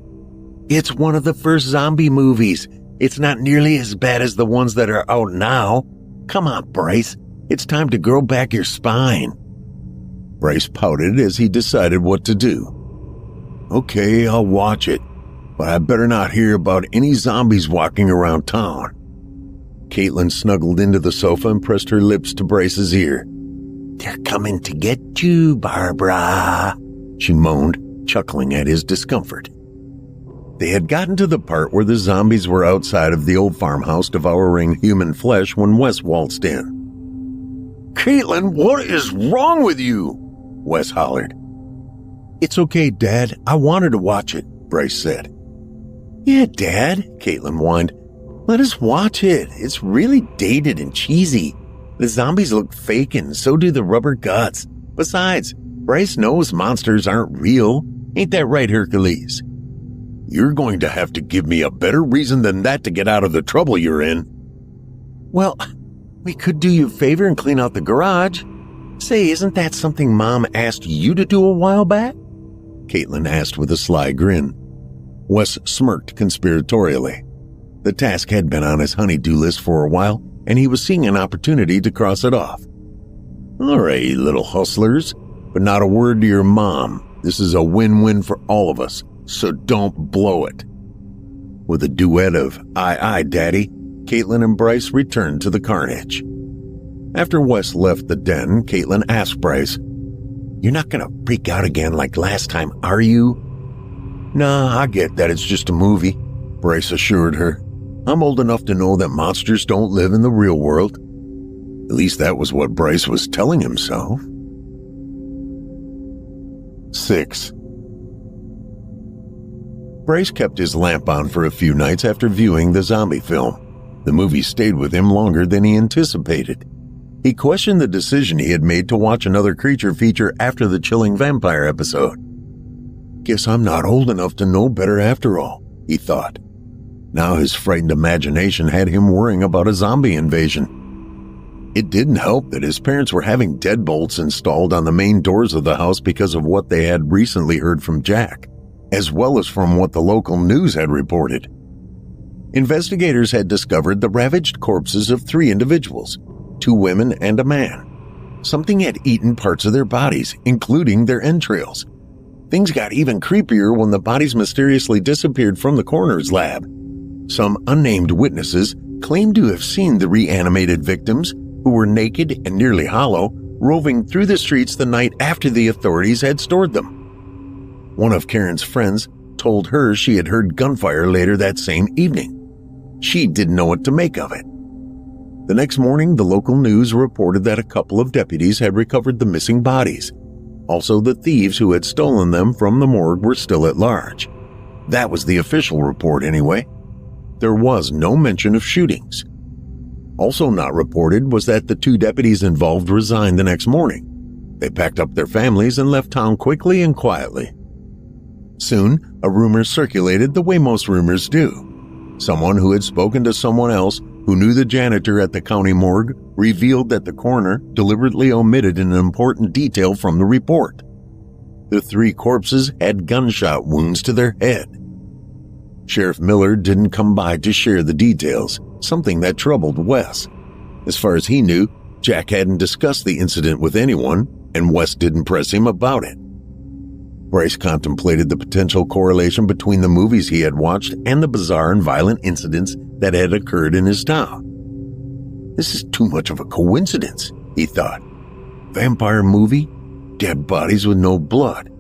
It's one of the first zombie movies. It's not nearly as bad as the ones that are out now. Come on, Bryce. It's time to grow back your spine. Bryce pouted as he decided what to do. Okay, I'll watch it, but I better not hear about any zombies walking around town. Caitlin snuggled into the sofa and pressed her lips to Bryce's ear. They're coming to get you, Barbara, she moaned, chuckling at his discomfort. They had gotten to the part where the zombies were outside of the old farmhouse devouring human flesh when Wes waltzed in. Caitlin, what is wrong with you? Wes hollered. It's okay, Dad. I wanted to watch it, Bryce said. Yeah, Dad, Caitlin whined. Let us watch it. It's really dated and cheesy. The zombies look fake and so do the rubber guts. Besides, Bryce knows monsters aren't real. Ain't that right, Hercules? You're going to have to give me a better reason than that to get out of the trouble you're in. Well, we could do you a favor and clean out the garage. Say, isn't that something Mom asked you to do a while back? Caitlin asked with a sly grin. Wes smirked conspiratorially. The task had been on his honey-do list for a while, and he was seeing an opportunity to cross it off. All right, you little hustlers, but not a word to your mom. This is a win-win for all of us, so don't blow it. With a duet of "Aye, aye, Daddy," Caitlin and Bryce returned to the carnage. After Wes left the den, Caitlin asked Bryce, "You're not going to freak out again like last time, are you?" "Nah, I get that it's just a movie," Bryce assured her. "I'm old enough to know that monsters don't live in the real world." At least that was what Bryce was telling himself. 6. Bryce kept his lamp on for a few nights after viewing the zombie film. The movie stayed with him longer than he anticipated. He questioned the decision he had made to watch another creature feature after the chilling vampire episode. Guess I'm not old enough to know better after all, he thought. Now his frightened imagination had him worrying about a zombie invasion. It didn't help that his parents were having deadbolts installed on the main doors of the house because of what they had recently heard from Jack. as well as from what the local news had reported. Investigators had discovered the ravaged corpses of 3 individuals, 2 women and a man. Something had eaten parts of their bodies, including their entrails. Things got even creepier when the bodies mysteriously disappeared from the coroner's lab. Some unnamed witnesses claimed to have seen the reanimated victims, who were naked and nearly hollow, roving through the streets the night after the authorities had stored them. One of Karen's friends told her she had heard gunfire later that same evening. She didn't know what to make of it. The next morning, the local news reported that a couple of deputies had recovered the missing bodies. Also, the thieves who had stolen them from the morgue were still at large. That was the official report anyway. There was no mention of shootings. Also not reported was that the 2 deputies involved resigned the next morning. They packed up their families and left town quickly and quietly. Soon, a rumor circulated the way most rumors do. Someone who had spoken to someone else who knew the janitor at the county morgue revealed that the coroner deliberately omitted an important detail from the report. The 3 corpses had gunshot wounds to their head. Sheriff Miller didn't come by to share the details, something that troubled Wes. As far as he knew, Jack hadn't discussed the incident with anyone, and Wes didn't press him about it. Bryce contemplated the potential correlation between the movies he had watched and the bizarre and violent incidents that had occurred in his town. This is too much of a coincidence, he thought. Vampire movie, dead bodies with no blood.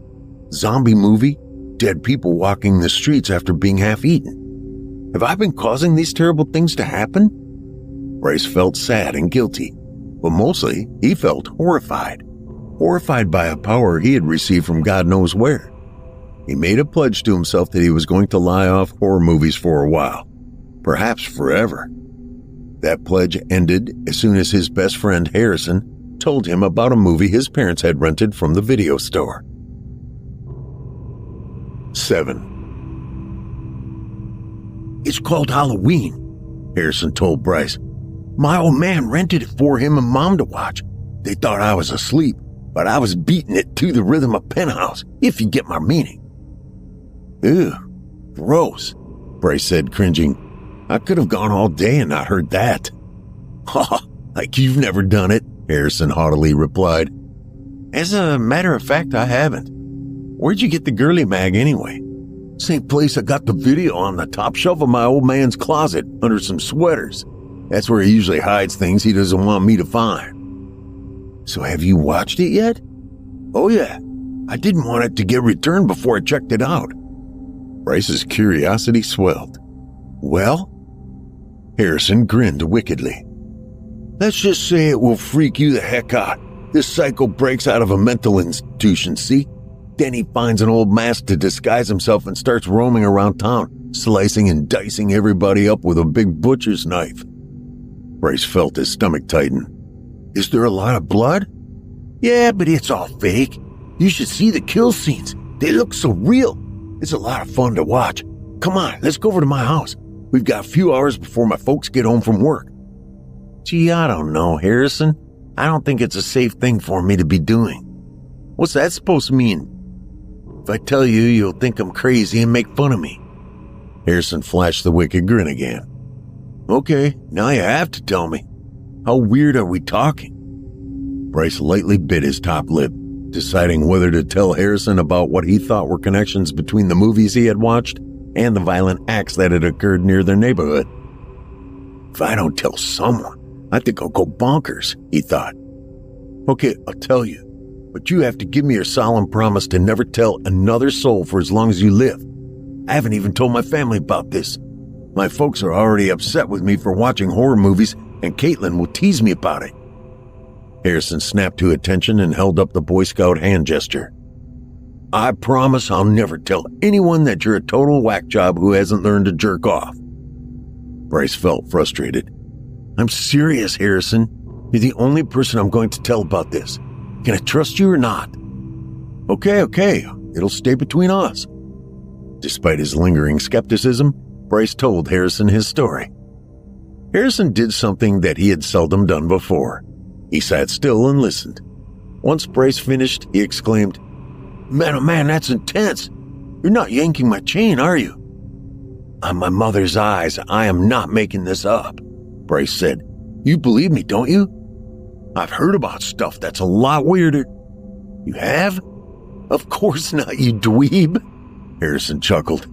Zombie movie, dead people walking the streets after being half-eaten. Have I been causing these terrible things to happen? Bryce felt sad and guilty, but mostly he felt horrified. Horrified by a power he had received from God knows where. He made a pledge to himself that he was going to lie off horror movies for a while, perhaps forever. That pledge ended as soon as his best friend Harrison told him about a movie his parents had rented from the video store. 7. It's called Halloween, Harrison told Bryce. My old man rented it for him and Mom to watch. They thought I was asleep, but I was beating it to the rhythm of Penthouse, if you get my meaning. Ew, gross, Bryce said, cringing. I could have gone all day and not heard that. Ha, like you've never done it, Harrison haughtily replied. As a matter of fact, I haven't. Where'd you get the girly mag anyway? Same place I got the video on the top shelf of my old man's closet under some sweaters. That's where he usually hides things he doesn't want me to find. So have you watched it yet? Oh yeah, I didn't want it to get returned before I checked it out. Bryce's curiosity swelled. Well? Harrison grinned wickedly. Let's just say it will freak you the heck out. This psycho breaks out of a mental institution, see? Then he finds an old mask to disguise himself and starts roaming around town, slicing and dicing everybody up with a big butcher's knife. Bryce felt his stomach tighten. Is there a lot of blood? Yeah, but it's all fake. You should see the kill scenes. They look so real. It's a lot of fun to watch. Come on, let's go over to my house. We've got a few hours before my folks get home from work. Gee, I don't know, Harrison. I don't think it's a safe thing for me to be doing. What's that supposed to mean? If I tell you, you'll think I'm crazy and make fun of me. Harrison flashed the wicked grin again. Okay, now you have to tell me. How weird are we talking? Bryce lightly bit his top lip, deciding whether to tell Harrison about what he thought were connections between the movies he had watched and the violent acts that had occurred near their neighborhood. If I don't tell someone, I think I'll go bonkers, he thought. Okay, I'll tell you, but you have to give me your solemn promise to never tell another soul for as long as you live. I haven't even told my family about this. My folks are already upset with me for watching horror movies, and Caitlin will tease me about it. Harrison snapped to attention and held up the Boy Scout hand gesture. I promise I'll never tell anyone that you're a total whack job who hasn't learned to jerk off. Bryce felt frustrated. I'm serious, Harrison. You're the only person I'm going to tell about this. Can I trust you or not? Okay. It'll stay between us. Despite his lingering skepticism, Bryce told Harrison his story. Harrison did something that he had seldom done before. He sat still and listened. Once Bryce finished, he exclaimed, Man, oh man, that's intense. You're not yanking my chain, are you? On my mother's eyes, I am not making this up, Bryce said. You believe me, don't you? I've heard about stuff that's a lot weirder. You have? Of course not, you dweeb, Harrison chuckled.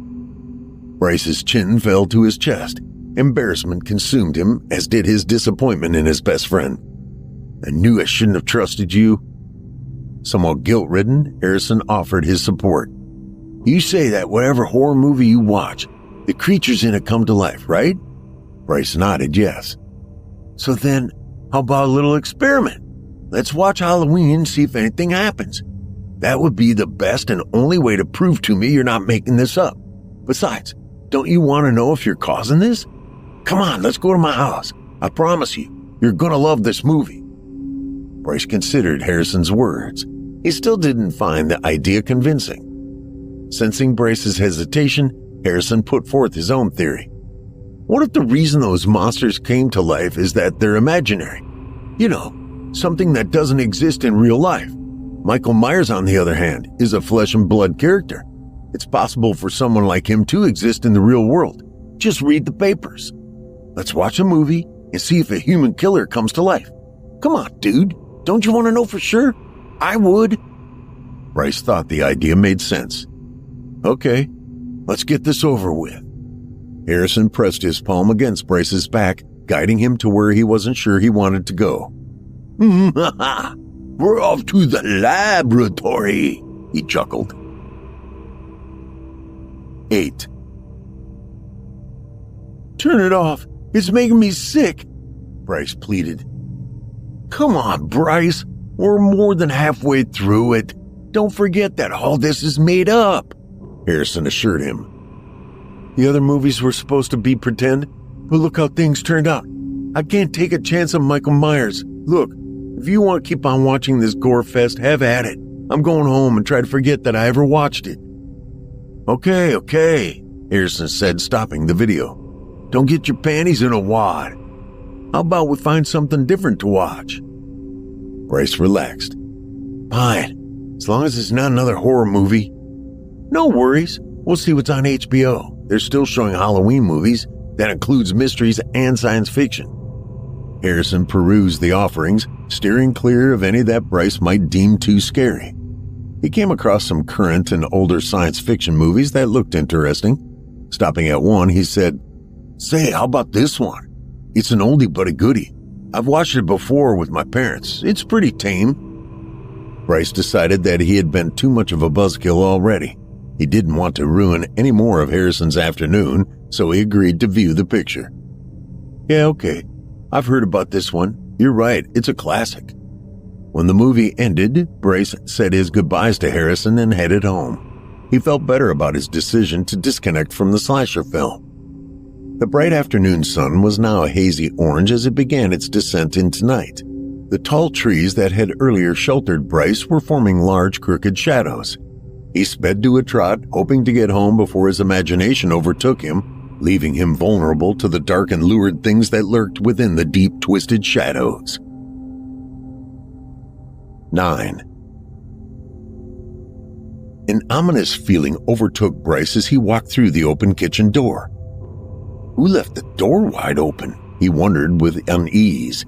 Bryce's chin fell to his chest. Embarrassment consumed him, as did his disappointment in his best friend. I knew I shouldn't have trusted you. Somewhat guilt-ridden, Harrison offered his support. You say that whatever horror movie you watch, the creatures in it come to life, right? Bryce nodded yes. So then, how about a little experiment? Let's watch Halloween and see if anything happens. That would be the best and only way to prove to me you're not making this up. Besides, don't you want to know if you're causing this? Come on, let's go to my house. I promise you, you're gonna love this movie. Bryce considered Harrison's words. He still didn't find the idea convincing. Sensing Bryce's hesitation, Harrison put forth his own theory. What if the reason those monsters came to life is that they're imaginary? You know, something that doesn't exist in real life. Michael Myers, on the other hand, is a flesh and blood character. It's possible for someone like him to exist in the real world. Just read the papers. Let's watch a movie and see if a human killer comes to life. Come on, dude. Don't you want to know for sure? I would. Bryce thought the idea made sense. Okay, let's get this over with. Harrison pressed his palm against Bryce's back, guiding him to where he wasn't sure he wanted to go. We're off to the laboratory, he chuckled. 8. Turn it off. It's making me sick, Bryce pleaded. Come on, Bryce. We're more than halfway through it. Don't forget that all this is made up, Harrison assured him. The other movies were supposed to be pretend, but look how things turned out. I can't take a chance on Michael Myers. Look, if you want to keep on watching this gore fest, have at it. I'm going home and try to forget that I ever watched it. Okay, Harrison said, stopping the video. Don't get your panties in a wad. How about we find something different to watch? Bryce relaxed. Fine, as long as it's not another horror movie. No worries, we'll see what's on HBO. They're still showing Halloween movies. That includes mysteries and science fiction. Harrison perused the offerings, steering clear of any that Bryce might deem too scary. He came across some current and older science fiction movies that looked interesting. Stopping at one, he said, Say, how about this one? It's an oldie but a goodie. I've watched it before with my parents. It's pretty tame. Bryce decided that he had been too much of a buzzkill already. He didn't want to ruin any more of Harrison's afternoon, so he agreed to view the picture. Yeah, okay. I've heard about this one. You're right, it's a classic. When the movie ended, Bryce said his goodbyes to Harrison and headed home. He felt better about his decision to disconnect from the slasher film. The bright afternoon sun was now a hazy orange as it began its descent into night. The tall trees that had earlier sheltered Bryce were forming large, crooked shadows. He sped to a trot, hoping to get home before his imagination overtook him, leaving him vulnerable to the dark and lurid things that lurked within the deep, twisted shadows. 9. An ominous feeling overtook Bryce as he walked through the open kitchen door. Who left the door wide open? He wondered with unease.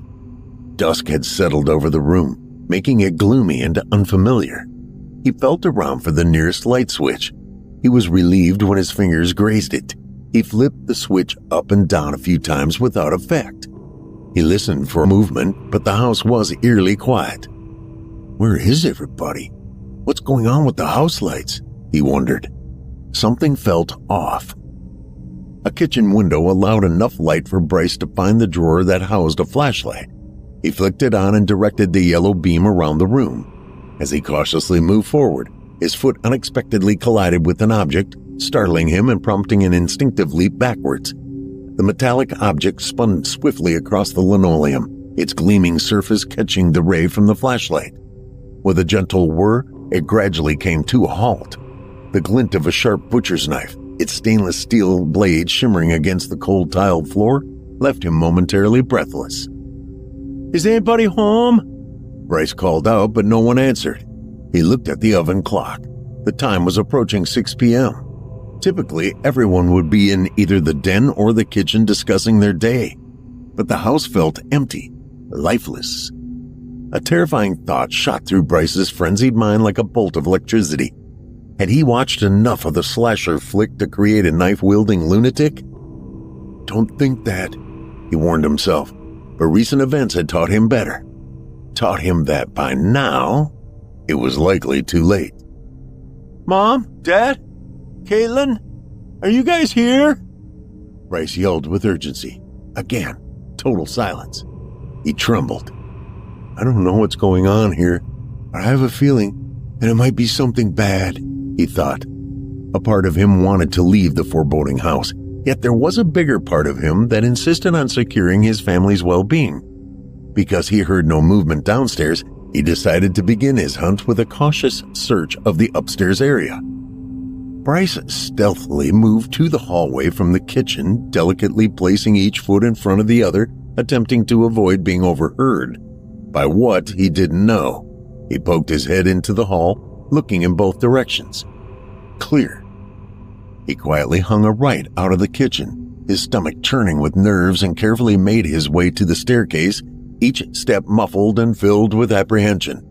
Dusk had settled over the room, making it gloomy and unfamiliar. He felt around for the nearest light switch. He was relieved when his fingers grazed it. He flipped the switch up and down a few times without effect. He listened for movement, but the house was eerily quiet. Where is everybody? What's going on with the house lights? He wondered. Something felt off. A kitchen window allowed enough light for Bryce to find the drawer that housed a flashlight. He flicked it on and directed the yellow beam around the room. As he cautiously moved forward, his foot unexpectedly collided with an object, startling him and prompting an instinctive leap backwards. The metallic object spun swiftly across the linoleum, its gleaming surface catching the ray from the flashlight. With a gentle whir, it gradually came to a halt. The glint of a sharp butcher's knife, its stainless steel blade shimmering against the cold tiled floor, left him momentarily breathless. Is anybody home? Bryce called out, but no one answered. He looked at the oven clock. The time was approaching 6 p.m. Typically, everyone would be in either the den or the kitchen discussing their day, but the house felt empty, lifeless. A terrifying thought shot through Bryce's frenzied mind like a bolt of electricity. Had he watched enough of the slasher flick to create a knife-wielding lunatic? Don't think that, he warned himself, but recent events had taught him better. Taught him that by now, it was likely too late. Mom? Dad? Caitlin? Are you guys here? Bryce yelled with urgency. Again, total silence. He trembled. I don't know what's going on here, but I have a feeling that it might be something bad, he thought. A part of him wanted to leave the foreboding house, yet there was a bigger part of him that insisted on securing his family's well-being. Because he heard no movement downstairs, he decided to begin his hunt with a cautious search of the upstairs area. Bryce stealthily moved to the hallway from the kitchen, delicately placing each foot in front of the other, attempting to avoid being overheard. By what, he didn't know. He poked his head into the hall, looking in both directions. Clear. He quietly hung a right out of the kitchen, his stomach churning with nerves, and carefully made his way to the staircase, each step muffled and filled with apprehension.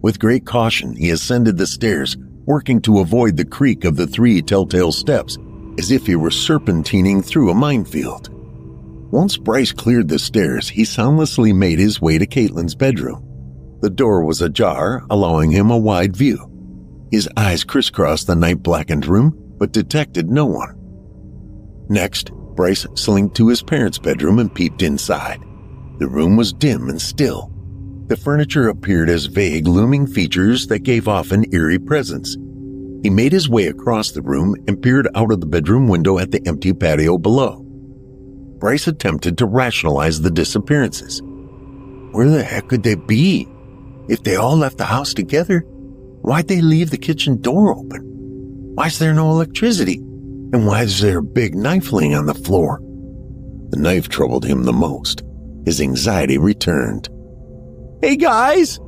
With great caution, he ascended the stairs, working to avoid the creak of the 3 telltale steps, as if he were serpentining through a minefield. Once Bryce cleared the stairs, he soundlessly made his way to Caitlin's bedroom. The door was ajar, allowing him a wide view. His eyes crisscrossed the night-blackened room, but detected no one. Next, Bryce slinked to his parents' bedroom and peeped inside. The room was dim and still. The furniture appeared as vague, looming features that gave off an eerie presence. He made his way across the room and peered out of the bedroom window at the empty patio below. Bryce attempted to rationalize the disappearances. Where the heck could they be? If they all left the house together, why'd they leave the kitchen door open? Why's there no electricity? And why is there a big knife laying on the floor? The knife troubled him the most. His anxiety returned. Hey, guys!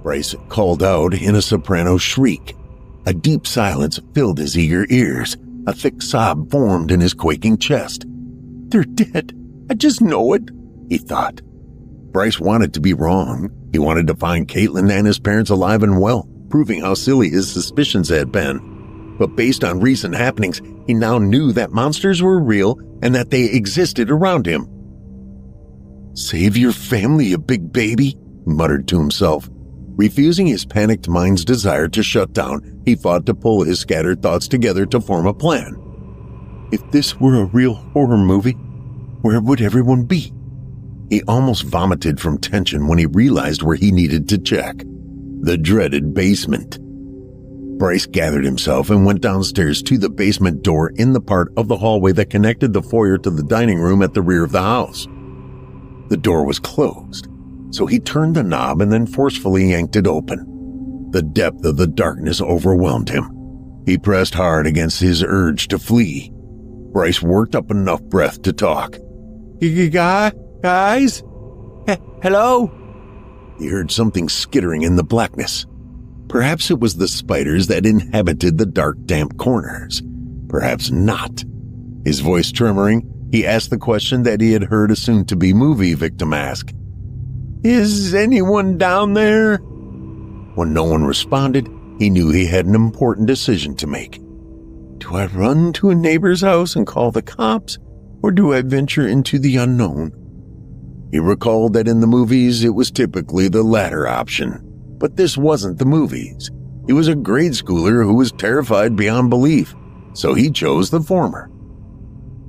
Bryce called out in a soprano shriek. A deep silence filled his eager ears. A thick sob formed in his quaking chest. They're dead. I just know it, he thought. Bryce wanted to be wrong. He wanted to find Caitlin and his parents alive and well, proving how silly his suspicions had been. But based on recent happenings, he now knew that monsters were real and that they existed around him. Save your family, you big baby, he muttered to himself. Refusing his panicked mind's desire to shut down, he fought to pull his scattered thoughts together to form a plan. If this were a real horror movie, where would everyone be? He almost vomited from tension when he realized where he needed to check. The dreaded basement. Bryce gathered himself and went downstairs to the basement door in the part of the hallway that connected the foyer to the dining room at the rear of the house. The door was closed, so he turned the knob and then forcefully yanked it open. The depth of the darkness overwhelmed him. He pressed hard against his urge to flee. Bryce worked up enough breath to talk. Guys? Hello? He heard something skittering in the blackness. Perhaps it was the spiders that inhabited the dark, damp corners. Perhaps not. His voice tremoring, he asked the question that he had heard a soon-to-be movie victim ask. Is anyone down there? When no one responded, he knew he had an important decision to make. Do I run to a neighbor's house and call the cops, or do I venture into the unknown? He recalled that in the movies it was typically the latter option, but this wasn't the movies. He was a grade schooler who was terrified beyond belief, so he chose the former.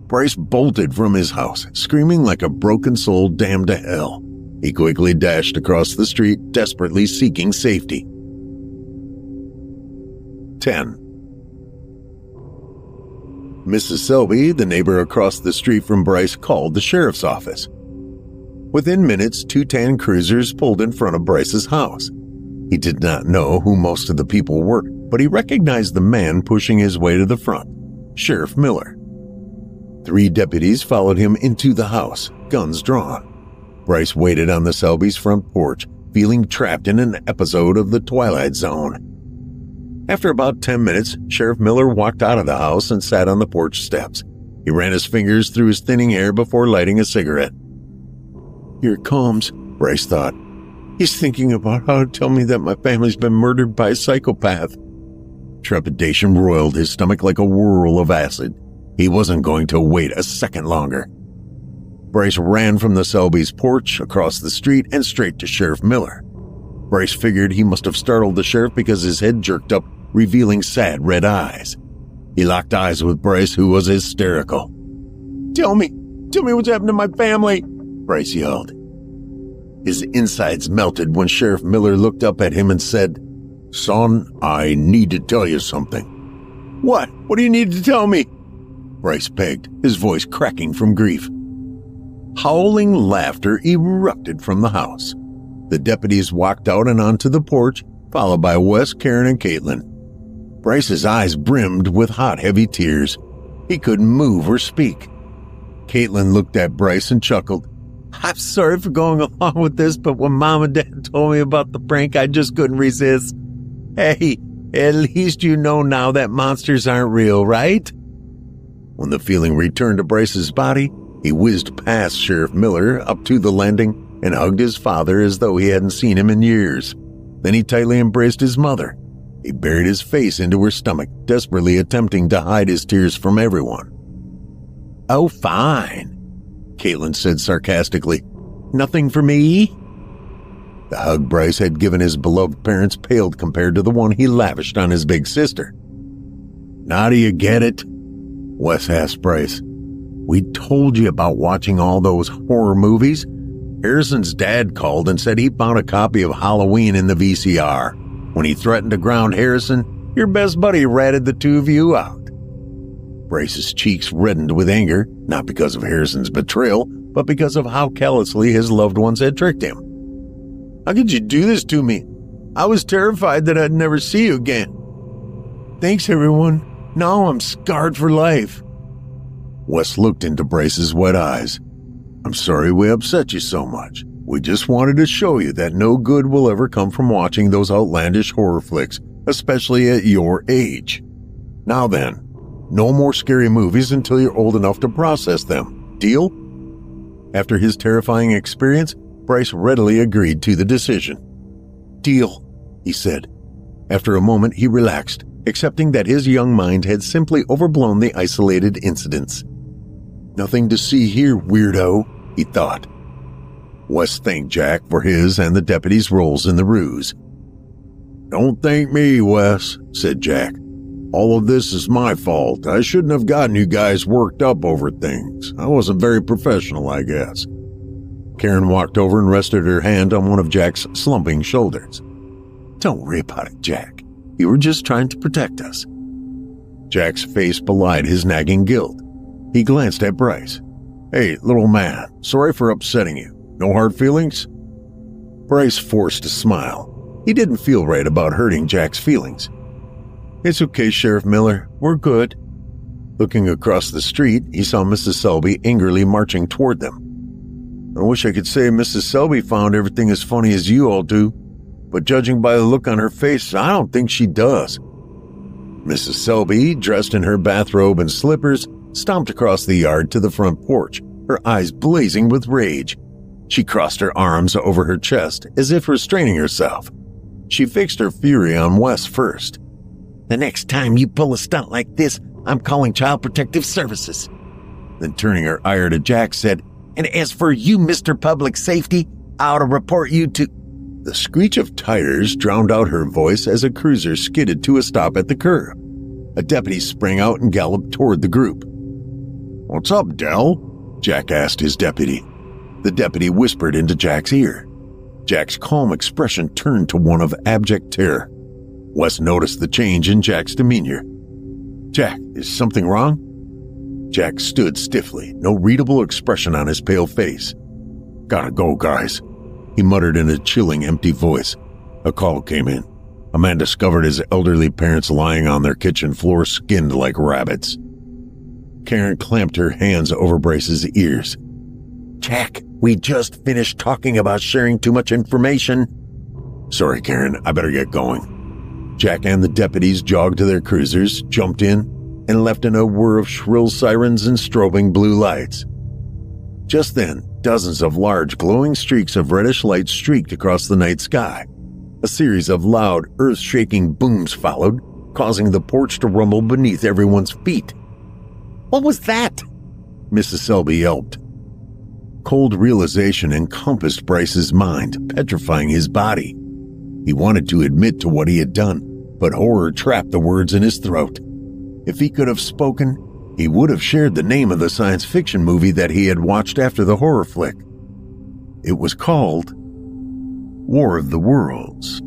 Bryce bolted from his house, screaming like a broken soul damned to hell. He quickly dashed across the street, desperately seeking safety. 10. Mrs. Selby, the neighbor across the street from Bryce, called the sheriff's office. Within minutes, 2 tan cruisers pulled in front of Bryce's house. He did not know who most of the people were, but he recognized the man pushing his way to the front, Sheriff Miller. 3 deputies followed him into the house, guns drawn. Bryce waited on the Selby's front porch, feeling trapped in an episode of The Twilight Zone. After about 10 minutes, Sheriff Miller walked out of the house and sat on the porch steps. He ran his fingers through his thinning hair before lighting a cigarette. Here it comes, Bryce thought. He's thinking about how to tell me that my family's been murdered by a psychopath. Trepidation roiled his stomach like a whirl of acid. He wasn't going to wait a second longer. Bryce ran from the Selby's porch, across the street, and straight to Sheriff Miller. Bryce figured he must have startled the sheriff because his head jerked up, revealing sad red eyes. He locked eyes with Bryce, who was hysterical. Tell me what's happened to my family, Bryce yelled. His insides melted when Sheriff Miller looked up at him and said, Son, I need to tell you something. What? What do you need to tell me? Bryce begged, his voice cracking from grief. Howling laughter erupted from the house. The deputies walked out and onto the porch, followed by Wes, Karen, and Caitlin. Bryce's eyes brimmed with hot, heavy tears. He couldn't move or speak. Caitlin looked at Bryce and chuckled. I'm sorry for going along with this, but when Mom and Dad told me about the prank, I just couldn't resist. Hey, at least you know now that monsters aren't real, right? When the feeling returned to Bryce's body, he whizzed past Sheriff Miller up to the landing and hugged his father as though he hadn't seen him in years. Then he tightly embraced his mother. He buried his face into her stomach, desperately attempting to hide his tears from everyone. Oh, fine, Caitlin said sarcastically. Nothing for me? The hug Bryce had given his beloved parents paled compared to the one he lavished on his big sister. Now do you get it? Wes asked Bryce. We told you about watching all those horror movies. Harrison's dad called and said he found a copy of Halloween in the VCR. When he threatened to ground Harrison, your best buddy ratted the two of you out. Bryce's cheeks reddened with anger, not because of Harrison's betrayal, but because of how callously his loved ones had tricked him. How could you do this to me? I was terrified that I'd never see you again. Thanks, everyone. Now I'm scarred for life. Wes looked into Bryce's wet eyes. I'm sorry we upset you so much. We just wanted to show you that no good will ever come from watching those outlandish horror flicks, especially at your age. Now then, no more scary movies until you're old enough to process them. Deal? After his terrifying experience, Bryce readily agreed to the decision. Deal, he said. After a moment, he relaxed, accepting that his young mind had simply overblown the isolated incidents. Nothing to see here, weirdo, he thought. Wes thanked Jack for his and the deputy's roles in the ruse. Don't thank me, Wes, said Jack. All of this is my fault. I shouldn't have gotten you guys worked up over things. I wasn't very professional, I guess. Karen walked over and rested her hand on one of Jack's slumping shoulders. Don't worry about it, Jack. You were just trying to protect us. Jack's face belied his nagging guilt. He glanced at Bryce. Hey, little man, sorry for upsetting you. No hard feelings? Bryce forced a smile. He didn't feel right about hurting Jack's feelings. It's okay, Sheriff Miller. We're good. Looking across the street, he saw Mrs. Selby angrily marching toward them. I wish I could say Mrs. Selby found everything as funny as you all do, but judging by the look on her face, I don't think she does. Mrs. Selby, dressed in her bathrobe and slippers, stomped across the yard to the front porch, her eyes blazing with rage. She crossed her arms over her chest as if restraining herself. She fixed her fury on Wes first. The next time you pull a stunt like this, I'm calling Child Protective Services. Then turning her ire to Jack, said, And as for you, Mr. Public Safety, I ought to report you to... The screech of tires drowned out her voice as a cruiser skidded to a stop at the curb. A deputy sprang out and galloped toward the group. What's up, Dell? Jack asked his deputy. The deputy whispered into Jack's ear. Jack's calm expression turned to one of abject terror. Wes noticed the change in Jack's demeanor. Jack, is something wrong? Jack stood stiffly, no readable expression on his pale face. Gotta go, guys, he muttered in a chilling, empty voice. A call came in. A man discovered his elderly parents lying on their kitchen floor, skinned like rabbits. Karen clamped her hands over Bryce's ears. Jack, we just finished talking about sharing too much information. Sorry, Karen, I better get going. Jack and the deputies jogged to their cruisers, jumped in, and left in a whir of shrill sirens and strobing blue lights. Just then, dozens of large glowing streaks of reddish light streaked across the night sky. A series of loud, earth-shaking booms followed, causing the porch to rumble beneath everyone's feet. "What was that?" Mrs. Selby yelped. Cold realization encompassed Bryce's mind, petrifying his body. He wanted to admit to what he had done, but horror trapped the words in his throat. If he could have spoken, he would have shared the name of the science fiction movie that he had watched after the horror flick. It was called War of the Worlds.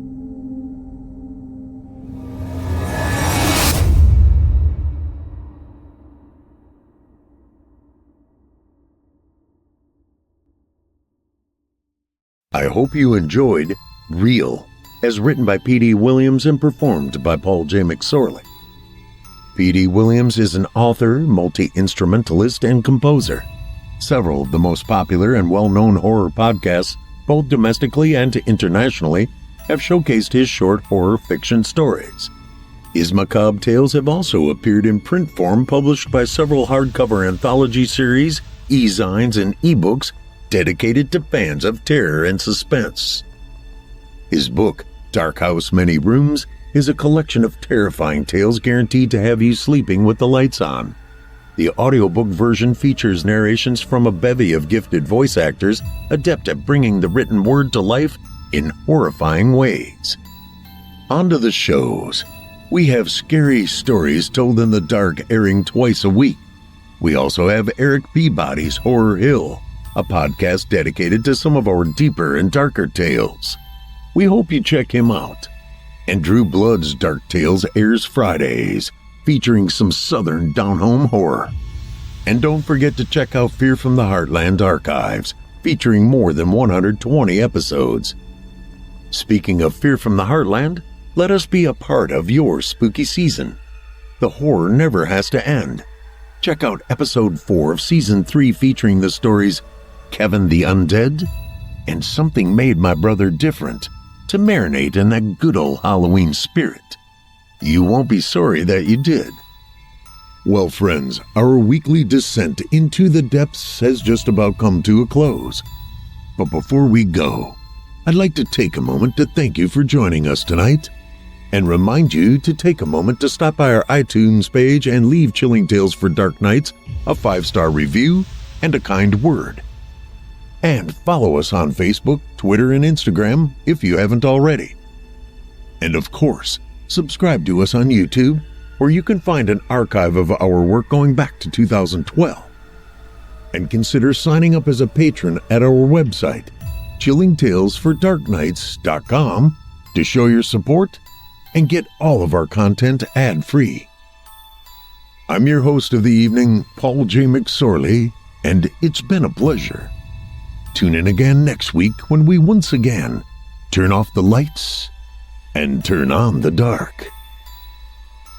I hope you enjoyed Real, as written by P.D. Williams and performed by Paul J. McSorley. P.D. Williams is an author, multi-instrumentalist, and composer. Several of the most popular and well-known horror podcasts, both domestically and internationally, have showcased his short horror fiction stories. His macabre tales have also appeared in print form, published by several hardcover anthology series, e-zines, and e-books dedicated to fans of terror and suspense. His book, Dark House Many Rooms, is a collection of terrifying tales guaranteed to have you sleeping with the lights on. The audiobook version features narrations from a bevy of gifted voice actors adept at bringing the written word to life in horrifying ways. On to the shows. We have Scary Stories Told in the Dark airing twice a week. We also have Eric Peabody's Horror Hill, a podcast dedicated to some of our deeper and darker tales. We hope you check him out. And Drew Blood's Dark Tales airs Fridays, featuring some southern down-home horror. And don't forget to check out Fear from the Heartland Archives, featuring more than 120 episodes. Speaking of Fear from the Heartland, let us be a part of your spooky season. The horror never has to end. Check out episode 4 of season 3, featuring the stories Kevin the Undead and Something Made My Brother Different, to marinate in that good old Halloween spirit. You won't be sorry that you did. Well, friends, our weekly descent into the depths has just about come to a close. But before we go, I'd like to take a moment to thank you for joining us tonight, and remind you to take a moment to stop by our iTunes page and leave Chilling Tales for Dark Nights a 5-star review and a kind word. And follow us on Facebook, Twitter, and Instagram if you haven't already. And of course, subscribe to us on YouTube, where you can find an archive of our work going back to 2012. And consider signing up as a patron at our website, chillingtalesfordarknights.com, to show your support and get all of our content ad-free. I'm your host of the evening, Paul J. McSorley, and it's been a pleasure. Tune in again next week when we once again turn off the lights and turn on the dark.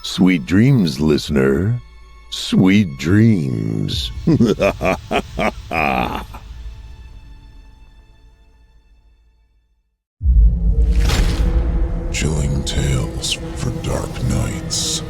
Sweet dreams, listener. Sweet dreams. Chilling Tales for Dark Nights.